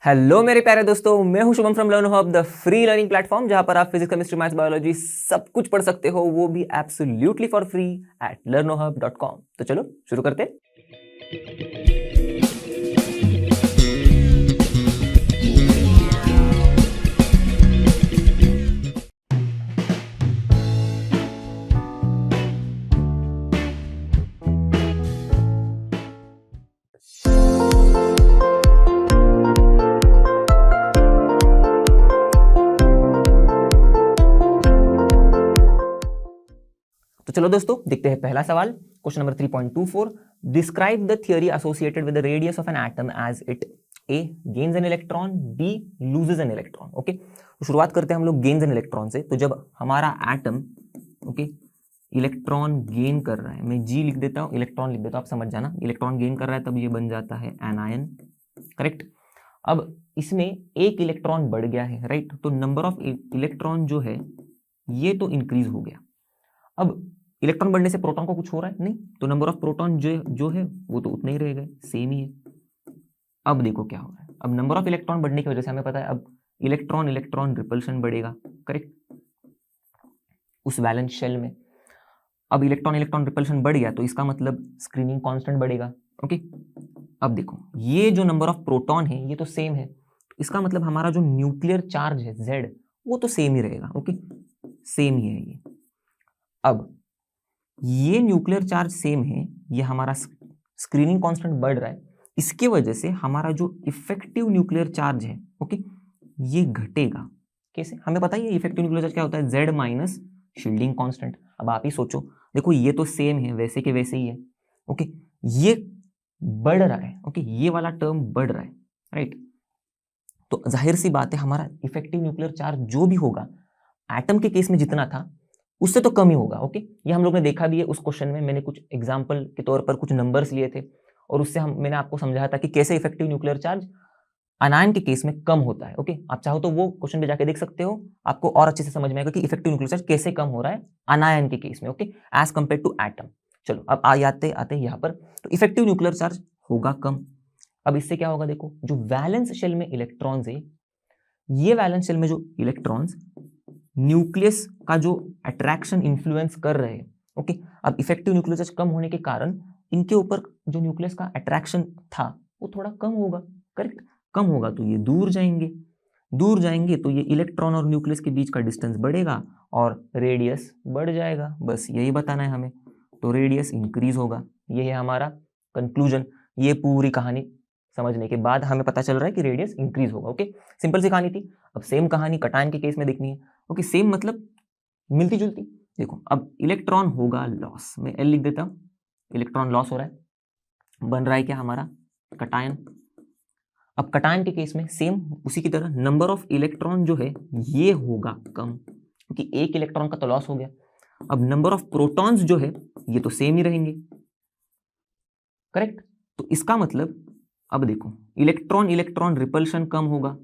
Hello मेरे प्यारे दोस्तों, मैं हूं Shubham from learn hub, the free learning platform जहां पर आप फिजिक्स, केमिस्ट्री, मैथ्स, बायोलॉजी सब कुछ पढ़ सकते हो, वो भी absolutely for free at learnohub.com। तो चलो शुरू करते हैं। तो चलो दोस्तों देखते हैं पहला सवाल, question number 3.24। Describe the theory associated with the radius of an atom as it a gains an electron, b loses an electron. Okay, तो शुरुआत करते हैं हम लोग गेन्स एन इलेक्ट्रॉन से। तो जब हमारा एटम इलेक्ट्रॉन गेन कर रहा है, मैं जी लिख देता हूँ, इलेक्ट्रॉन लिख देता हूँ, आप समझ जाना। इलेक्ट्रॉन गेन कर रहा है तब ये बन जाता है एनायन, करेक्ट। अब इसमें एक इलेक्ट्रॉन बढ़ गया है, राइट। तो नंबर ऑफ इलेक्ट्रॉन जो है ये तो इंक्रीज हो गया। अब इलेक्ट्रॉन बढ़ने से प्रोटॉन को कुछ हो रहा है नहीं, तो नंबर ऑफ प्रोटॉन जो है वो तो उतना ही रहेगा, सेम ही है। अब देखो क्या हो रहा है, अब नंबर ऑफ इलेक्ट्रॉन बढ़ने की वजह से हमें पता है अब इलेक्ट्रॉन इलेक्ट्रॉन रिपल्शन बढ़ेगा, करेक्ट, उस वैलेंस शेल में। अब इलेक्ट्रॉन इलेक्ट्रॉन रिपल्शन बढ़ गया तो इसका मतलब स्क्रीनिंग कांस्टेंट बढ़ेगा। ओके, अब देखो ये जो नंबर ऑफ प्रोटॉन है ये तो सेम है, तो इसका मतलब हमारा जो न्यूक्लियर चार्ज है Z वो तो सेम ही रहेगा। ओके, सेम ही है ये। अब ये न्यूक्लियर चार्ज सेम है, ये हमारा स्क्रीनिंग कांस्टेंट बढ़ रहा है, इसके वजह से हमारा जो इफेक्टिव न्यूक्लियर चार्ज है ओके ये घटेगा। कैसे, हमें पता ही है इफेक्टिव न्यूक्लियर चार्ज क्या होता है, Z माइनस शील्डिंग कांस्टेंट। अब आप ही सोचो, देखो ये तो सेम है, वैसे के वैसे ही है। ओके, ये बढ़ रहा है, ओके ये वाला टर्म बढ़ रहा है, राइट। तो जाहिर सी बात है हमारा इफेक्टिव न्यूक्लियर चार्ज जो भी होगा एटम के केस में जितना था उससे तो कम ही होगा। ओके, ये हम लोग ने देखा भी है उस क्वेश्चन में, मैंने कुछ एग्जांपल के तौर पर कुछ नंबर्स लिए थे और उससे मैंने आपको समझाया था कि कैसे इफेक्टिव न्यूक्लियर चार्ज अनायन के केस में कम होता है। ओके, आप चाहो तो वो क्वेश्चन पे जाके देख सकते हो, आपको और अच्छे से समझ में आएगा कि इफेक्टिव न्यूक्लियर चार्ज कैसे कम हो रहा है अनायन के केस में, okay, as compare to atom. चलो अब आते आते यहाँ पर, तो इफेक्टिव न्यूक्लियर चार्ज होगा कम। अब इससे क्या होगा, देखो जो वैलेंस शेल में इलेक्ट्रॉन्स है, ये वैलेंस शेल में जो इलेक्ट्रॉन्स न्यूक्लियस का जो अट्रैक्शन इन्फ्लुएंस कर रहे हैं, ओके, अब इफेक्टिव न्यूक्लियर चार्ज कम होने के कारण इनके ऊपर जो न्यूक्लियस का अट्रैक्शन था वो थोड़ा कम होगा, करेक्ट। कम होगा तो ये दूर जाएंगे तो ये इलेक्ट्रॉन और न्यूक्लियस के बीच का डिस्टेंस बढ़ेगा और रेडियस बढ़ जाएगा, बस यही बताना है हमें। तो रेडियस इंक्रीज होगा, ये है हमारा कंक्लूजन। ये पूरी कहानी समझने के बाद हमें पता चल रहा है कि रेडियस इंक्रीज होगा। ओके, सिंपल सी कहानी थी। अब सेम कहानी कटायन के केस में देखनी है। ओके, सेम मतलब मिलती जुलती। देखो अब इलेक्ट्रॉन होगा लॉस, मैं L लिख देता हूं, इलेक्ट्रॉन लॉस हो रहा है, बन रहा है क्या हमारा कटायन। अब कटायन के केस में सेम उसी की तरह नंबर ऑफ इलेक्ट्रॉन जो है ये होगा कम, क्योंकि एक इलेक्ट्रॉन का तो लॉस हो गया। अब नंबर ऑफ प्रोटॉन्स जो है ये तो सेम ही रहेंगे, करेक्ट। तो इसका मतलब अब देखो इलेक्ट्रॉन इलेक्ट्रॉन रिपल्शन कम होगा,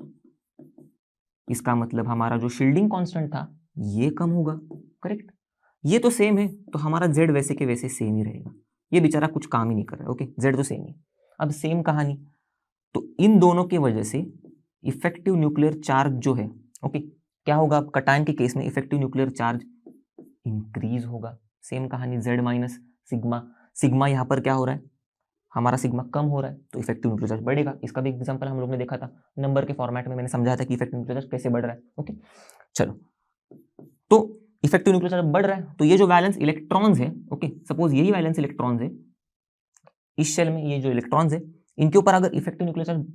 इसका मतलब हमारा जो शील्डिंग कांस्टेंट था ये कम होगा, करेक्ट। ये तो सेम है तो हमारा Z वैसे के वैसे सेम ही रहेगा, ये बेचारा कुछ काम ही नहीं कर रहा है। ओके, Z तो सेम ही। अब सेम कहानी, तो इन दोनों की वजह से इफेक्टिव न्यूक्लियर चार्ज जो है ओके क्या होगा, अब कटायन के केस में इफेक्टिव न्यूक्लियर चार्ज इंक्रीज होगा। सेम कहानी Z माइनस सिग्मा, सिग्मा यहाँ पर क्या हो रहा है, हमारा सिग्मा कम हो रहा है तो इफेक्टिव न्यूक्लियर चार्ज बढ़ेगा। इसका भी एग्जांपल हम लोग ने देखा था नंबर के फॉर्मेट में, मैंने समझाया था कि इफेक्टिव न्यूक्लियर चार्ज कैसे बढ़ रहा है। ओके, चलो तो इफेक्टिव न्यूक्लियर चार्ज बढ़ रहा है तो ये जो वैलेंस इलेक्ट्रॉन्स है, ओके सपोज यही वैलेंस इलेक्ट्रॉन्स है, इस शेल में ये जो इलेक्ट्रॉन्स है इनके ऊपर अगर इफेक्टिव न्यूक्लियर चार्ज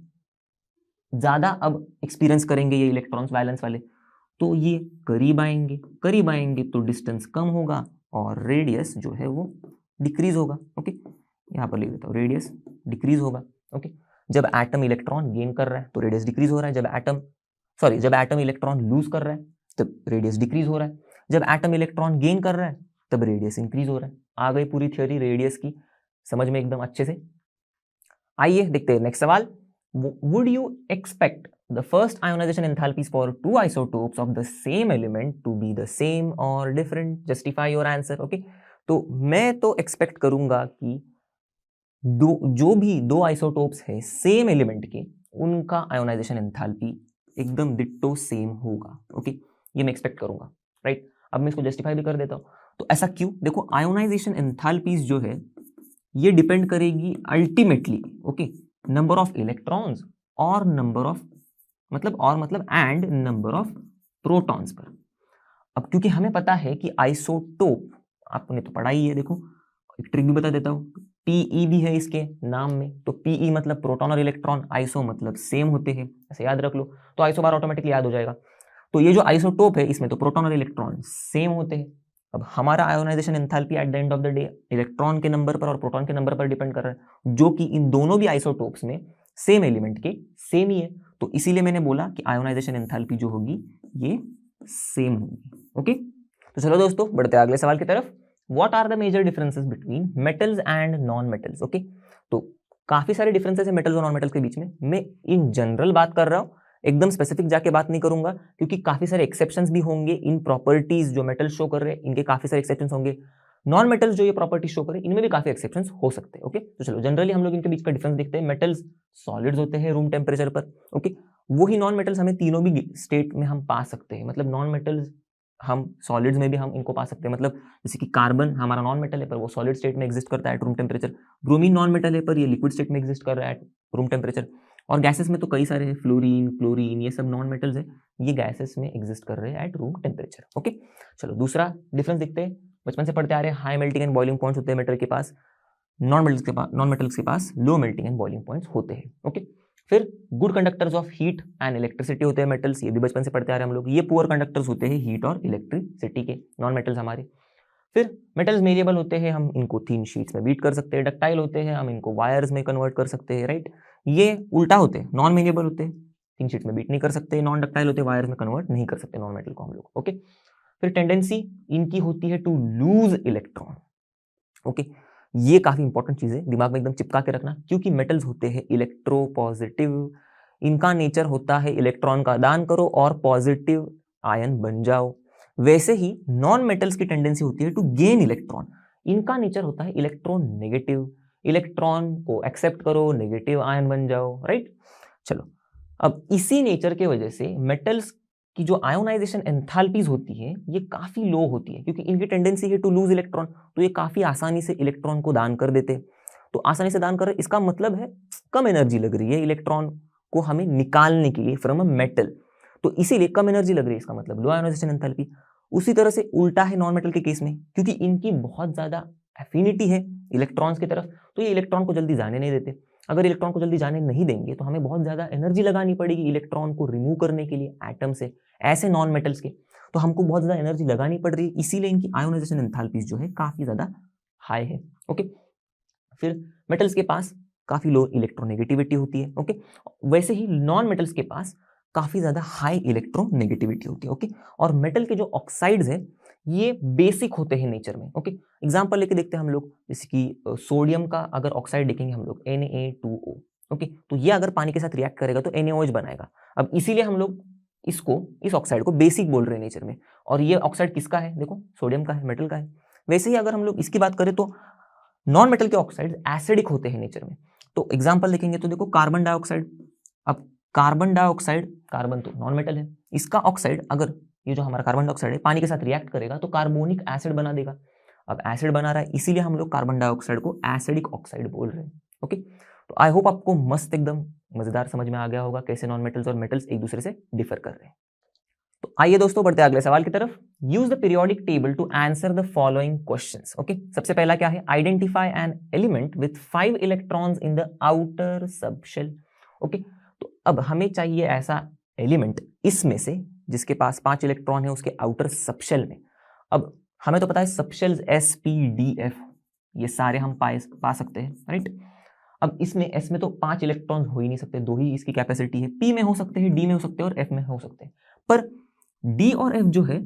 ज्यादा अब एक्सपीरियंस करेंगे ये इलेक्ट्रॉन्स वैलेंस वाले, तो ये करीब आएंगे तो डिस्टेंस कम होगा और रेडियस जो है वो डिक्रीज होगा। ओके, यहाँ पर लिख देता हूँ, रेडियस डिक्रीज होगा। ओके, जब एटम इलेक्ट्रॉन गेन कर रहा है तो रेडियस डिक्रीज हो रहा है, जब एटम इलेक्ट्रॉन लूज कर रहा है तब रेडियस डिक्रीज हो रहा है, जब एटम इलेक्ट्रॉन गेन कर रहा है तब रेडियस इंक्रीज हो रहा है। आ गई पूरी थ्योरी रेडियस की समझ में एकदम अच्छे से। आइए देखते हैं नेक्स्ट सवाल। Would you expect the first ionization enthalpies for two isotopes of the same element to be the same or different? Justify your answer. Okay, तो मैं तो एक्सपेक्ट करूंगा कि जो भी दो आइसोटोप्स है सेम एलिमेंट के उनका आयोनाइजेशन एंथैल्पी एकदम डिट्टो सेम होगा। ओके, ये मैं एक्सपेक्ट करूंगा, राइट। अब मैं इसको जस्टिफाई भी कर देता हूं। तो ऐसा क्यों? देखो, आयोनाइजेशन एंथैल्पीज जो है ये डिपेंड करेगी ultimately, okay, number of electrons और नंबर ऑफ मतलब एंड नंबर ऑफ प्रोटॉन्स पर। अब क्योंकि हमें पता है कि आइसोटोप, आपने तो पढ़ा ही है, देखो एक ट्रिक भी बता देता हूं, पीई भी है इसके नाम में, तो पीई मतलब प्रोटॉन और इलेक्ट्रॉन, आइसो मतलब सेम होते हैं, ऐसे याद रख लो, तो आइसो बार ऑटोमेटिकली याद हो जाएगा। तो ये जो आइसोटोप है इसमें तो प्रोटॉन और इलेक्ट्रॉन सेम होते हैं। अब हमारा ionisation enthalpy at the end of the day electron के नंबर पर और प्रोटॉन के नंबर पर डिपेंड कर रहा है, जो कि इन दोनों भी आइसोटोप्स में सेम एलिमेंट के सेम ही है। तो इसीलिए मैंने बोला कि आयोनाइजेशन एंथैल्पी जो होगी ये सेम होगी। ओके, तो चलो दोस्तों बढ़ते हैं अगले सवाल की तरफ। What are the major differences between metals and non metals? Okay, तो काफी सारे डिफरेंसेस है मेटल्स और नॉन मेटल्स के बीच में। मैं इन जनरल बात कर रहा हूं, एकदम स्पेसिफिक जाके बात नहीं करूंगा, क्योंकि काफी सारे एक्सेप्शंस भी होंगे इन प्रॉपर्टीज जो मेटल शो कर रहे हैं, इनके काफी सारे एक्सेप्शंस होंगे। नॉन मेटल्स जो ये प्रॉपर्टी शो करे इनमें भी काफी एक्सेप्शंस हो सकते हैं। ओके, तो चलो जनरली हम लोग इनके बीच का डिफरेंस देखते हैं। मेटल्स सॉलिड्स होते हैं रूम टेम्परेचर पर। ओके, वही नॉन मेटल्स हमें तीनों भी स्टेट में हम पा सकते हैं, मतलब नॉन मेटल्स हम सॉलिड्स में भी हम इनको पा सकते हैं। मतलब जैसे कि कार्बन हमारा नॉन मेटल है पर वो सॉलिड स्टेट में एग्जिस्ट करता है eight room temperature, bromine non metal है पर ये लिक्विड स्टेट में एग्जिस्ट कर रहा है एट रूम टेम्परेचर, और गैसेस में तो कई सारे हैं, फ्लोरीन, क्लोरीन, ये सब नॉन मेटल्स है, ये गैसेस में एग्जिस्ट कर रहे हैं एट रूम टेम्परेचर। ओके, चलो दूसरा डिफरेंस देखते हैं। बचपन से पढ़ते आ रहे हैं, high melting and boiling points होते हैं मेटल के पास, नॉन मेटल्स के पास low melting and boiling points होते हैं। ओके, फिर good conductors of heat and electricity होते हैं मेटल्स, ये भी बचपन से पढ़ते आ रहे हैं हम लोग। ये पुअर कंडक्टर्स होते हैं हीट और इलेक्ट्रिसिटी के, नॉन मेटल्स हमारे। फिर मेटल्स मेरिएबल होते हैं, हम इनको थिन शीट्स में बीट कर सकते हैं। डक्टाइल होते हैं, हम इनको वायर्स में कन्वर्ट कर सकते हैं, राइट। ये उल्टा होते हैं, नॉन मेरिएबल होते हैं, थिन शीट्स में बीट नहीं कर सकते, नॉन डक्टाइल होते हैं, वायर्स में कन्वर्ट नहीं कर सकते नॉन मेटल को हम लोग। ओके, फिर टेंडेंसी इनकी होती है टू लूज इलेक्ट्रॉन। ओके, ये काफी इंपॉर्टेंट चीज है, दिमाग में एकदम चिपका के रखना, क्योंकि मेटल्स होते हैं इलेक्ट्रोपॉजिटिव, इनका नेचर होता है इलेक्ट्रॉन का दान करो और पॉजिटिव आयन बन जाओ। वैसे ही नॉन मेटल्स की टेंडेंसी होती है टू गेन इलेक्ट्रॉन, इनका नेचर होता है इलेक्ट्रॉन नेगेटिव, इलेक्ट्रॉन को एक्सेप्ट करो, नेगेटिव आयन बन जाओ, राइट। चलो, अब इसी नेचर के वजह से मेटल्स की जो आयोनाइजेशन एंथैल्पीज होती है ये काफी लो होती है, क्योंकि इनकी टेंडेंसी है टू लूज इलेक्ट्रॉन, तो ये काफी आसानी से इलेक्ट्रॉन को दान कर देते हैं। तो आसानी से दान कर रहे, इसका मतलब है कम एनर्जी लग रही है इलेक्ट्रॉन को हमें निकालने के लिए फ्रॉम अ मेटल, तो इसीलिए कम एनर्जी लग रही है, इसका मतलब लो आयोनाइजेशन एंथैल्पी। उसी तरह से उल्टा है नॉन मेटल के केस में, क्योंकि इनकी बहुत ज्यादा एफिनिटी है इलेक्ट्रॉन्स की तरफ, तो ये इलेक्ट्रॉन को जल्दी जाने नहीं देते। अगर इलेक्ट्रॉन को जल्दी जाने नहीं देंगे तो हमें बहुत ज्यादा एनर्जी लगानी पड़ेगी इलेक्ट्रॉन को रिमूव करने के लिए एटम से, ऐसे नॉन मेटल्स के, तो हमको बहुत ज्यादा एनर्जी लगानी पड़ रही है, इसीलिए इनकी आयोनाइजेशन एंथैल्पीज जो है काफी ज्यादा हाई है। ओके, फिर मेटल्स के पास काफी लो इलेक्ट्रोनेगेटिविटी होती है। ओके, वैसे ही नॉन मेटल्स के पास काफी ज्यादा हाई इलेक्ट्रोनेगेटिविटी होती है। ओके, और मेटल के जो ऑक्साइड्स है ये बेसिक होते हैं नेचर में। ओके, एग्जांपल लेके देखते हैं हम लोग, जैसे कि सोडियम का अगर ऑक्साइड देखेंगे हम लोग Na2O। ओके, तो ये अगर पानी के साथ रिएक्ट करेगा तो NaOH बनाएगा। अब इसीलिए हम लोग इस ऑक्साइड को बेसिक बोल रहे हैं नेचर में, और ये ऑक्साइड किसका है? देखो सोडियम का है, मेटल का है। वैसे ही अगर हम लोग इसकी बात करें तो नॉन मेटल के ऑक्साइड एसिडिक होते हैं नेचर में। तो एग्जांपल देखेंगे तो देखो कार्बन डाइऑक्साइड। अब कार्बन डाइऑक्साइड, कार्बन तो नॉन मेटल है, इसका ऑक्साइड अगर ये जो हमारा कार्बन डाइऑक्साइड है पानी के साथ रिएक्ट करेगा तो कार्बोनिक एसिड बना देगा। अब एसिड बना रहा है, इसीलिए हम लोग कार्बन डाइऑक्साइड को एसिडिक ऑक्साइड बोल रहे हैं। ओके, तो आई होप आपको मस्त एकदम मजेदार समझ में आ गया होगा कैसे नॉन मेटल्स और मेटल्स एक दूसरे से डिफर कर रहे हैं। तो आइए दोस्तों बढ़ते अगले सवाल की तरफ। Use the periodic table to answer the following questions. Okay, सबसे पहला क्या है? Identify an element with 5 electrons in the outer subshell. Okay, तो अब हमें चाहिए ऐसा एलिमेंट इसमें से जिसके पास 5 इलेक्ट्रॉन है उसके आउटर सबशेल में। अब हमें तो पता है सबशेल्स SPDF ये सारे हम पा सकते हैं, राइट। अब इसमें S में तो 5 इलेक्ट्रॉन हो ही नहीं सकते, 2 ही इसकी कैपेसिटी है। P में हो सकते हैं, D में हो सकते हैं और F में हो सकते हैं, पर D और F जो है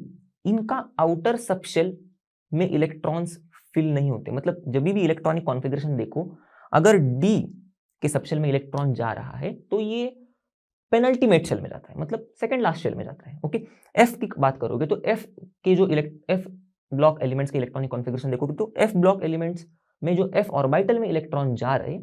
इनका आउटर सबशेल में इलेक्ट्रॉन्स फिल नहीं होते। मतलब जब भी इलेक्ट्रॉनिक कॉन्फ़िगरेशन देखो, अगर D के सबशेल में इलेक्ट्रॉन जा रहा है तो ये पेनल्टीमेट शेल में जाता है, मतलब सेकंड लास्ट शेल में जाता है। ओके, F की बात करोगे तो F के जो F ब्लॉक एलिमेंट्स के इलेक्ट्रॉनिक कॉन्फ़िगरेशन देखोगे तो F ब्लॉक एलिमेंट्स में जो F ऑर्बिटल में इलेक्ट्रॉन जा रहे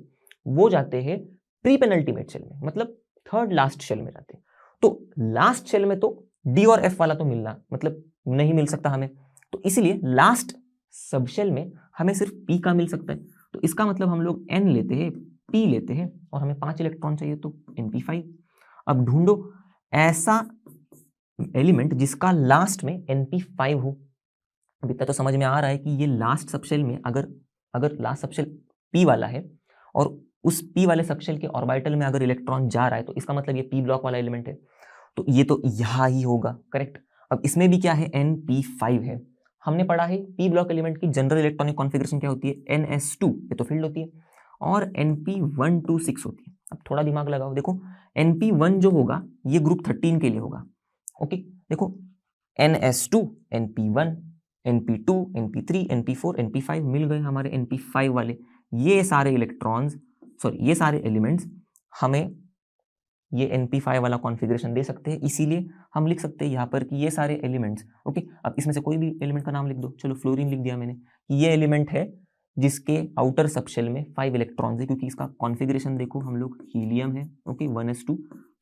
वो जाते हैं प्री पेनल्टीमेट शेल में, मतलब थर्ड लास्ट शेल में जाते हैं। तो लास्ट शेल में तो डी और एफ वाला तो मिलना मतलब नहीं मिल सकता हमें, तो इसलिए लास्ट सब शेल में हमें सिर्फ पी का मिल सकता है। तो इसका मतलब हम लोग एन लेते हैं, पी लेते हैं और हमें 5 इलेक्ट्रॉन चाहिए तो NP5। अब ढूंढो ऐसा एलिमेंट जिसका लास्ट में NP5 हो। अब इतना तो समझ में आ रहा है कि ये लास्ट सबशेल में अगर लास्ट सबशेल पी वाला है और उस पी वाले सबशेल के ऑर्बिटल में अगर इलेक्ट्रॉन जा रहा है तो इसका मतलब ये पी ब्लॉक वाला एलिमेंट है, तो ये तो यहाँ ही होगा, करेक्ट। अब इसमें भी क्या है, NP5 है। हमने पढ़ा है पी ब्लॉक एलिमेंट की जनरल इलेक्ट्रॉनिक कॉन्फ़िगरेशन क्या होती है, NS2, ये तो फील्ड होती है, और NP126 होती है। अब थोड़ा दिमाग लगाओ, देखो NP1 जो होगा ये ग्रुप 13 के लिए होगा, ओके। देखो NS2, NP1, NP2, NP3, NP4, NP5 मिल गए हमारे NP5 वाले। ये सारे इलेक्ट्रॉन्स ये सारे एलिमेंट्स हमें ये NP5 वाला कॉन्फ़िगरेशन दे सकते हैं, इसीलिए हम लिख सकते हैं यहाँ पर कि ये सारे एलिमेंट्स, ओके। अब इसमें से कोई भी एलिमेंट का नाम लिख दो, चलो फ्लोरीन लिख दिया मैंने, ये एलिमेंट है जिसके आउटर सबशेल में 5 इलेक्ट्रॉन्स है, क्योंकि इसका कॉन्फ़िगरेशन देखो हम लोग हीलियम है, ओके, 1s2,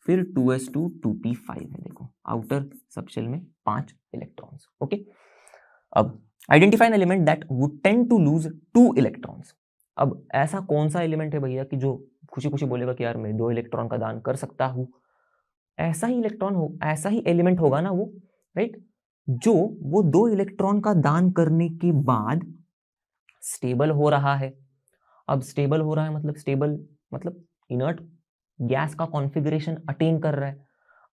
फिर 2s2, 2p5 है, देखो आउटर सबशेल में 5 इलेक्ट्रॉन्स, ओके। अब identify an element that would tend to lose 2 electrons. अब ऐसा कौन सा एलिमेंट है भैया कि जो खुशी खुशी बोलेगा कि यार मैं 2 इलेक्ट्रॉन का दान कर सकता हूं। ऐसा ही इलेक्ट्रॉन हो, ऐसा ही एलिमेंट होगा ना वो, राइट, जो वो 2 इलेक्ट्रॉन का दान करने के बाद स्टेबल हो रहा है। अब स्टेबल हो रहा है मतलब स्टेबल मतलब इनर्ट गैस का कॉन्फ़िगरेशन अटेन कर रहा है।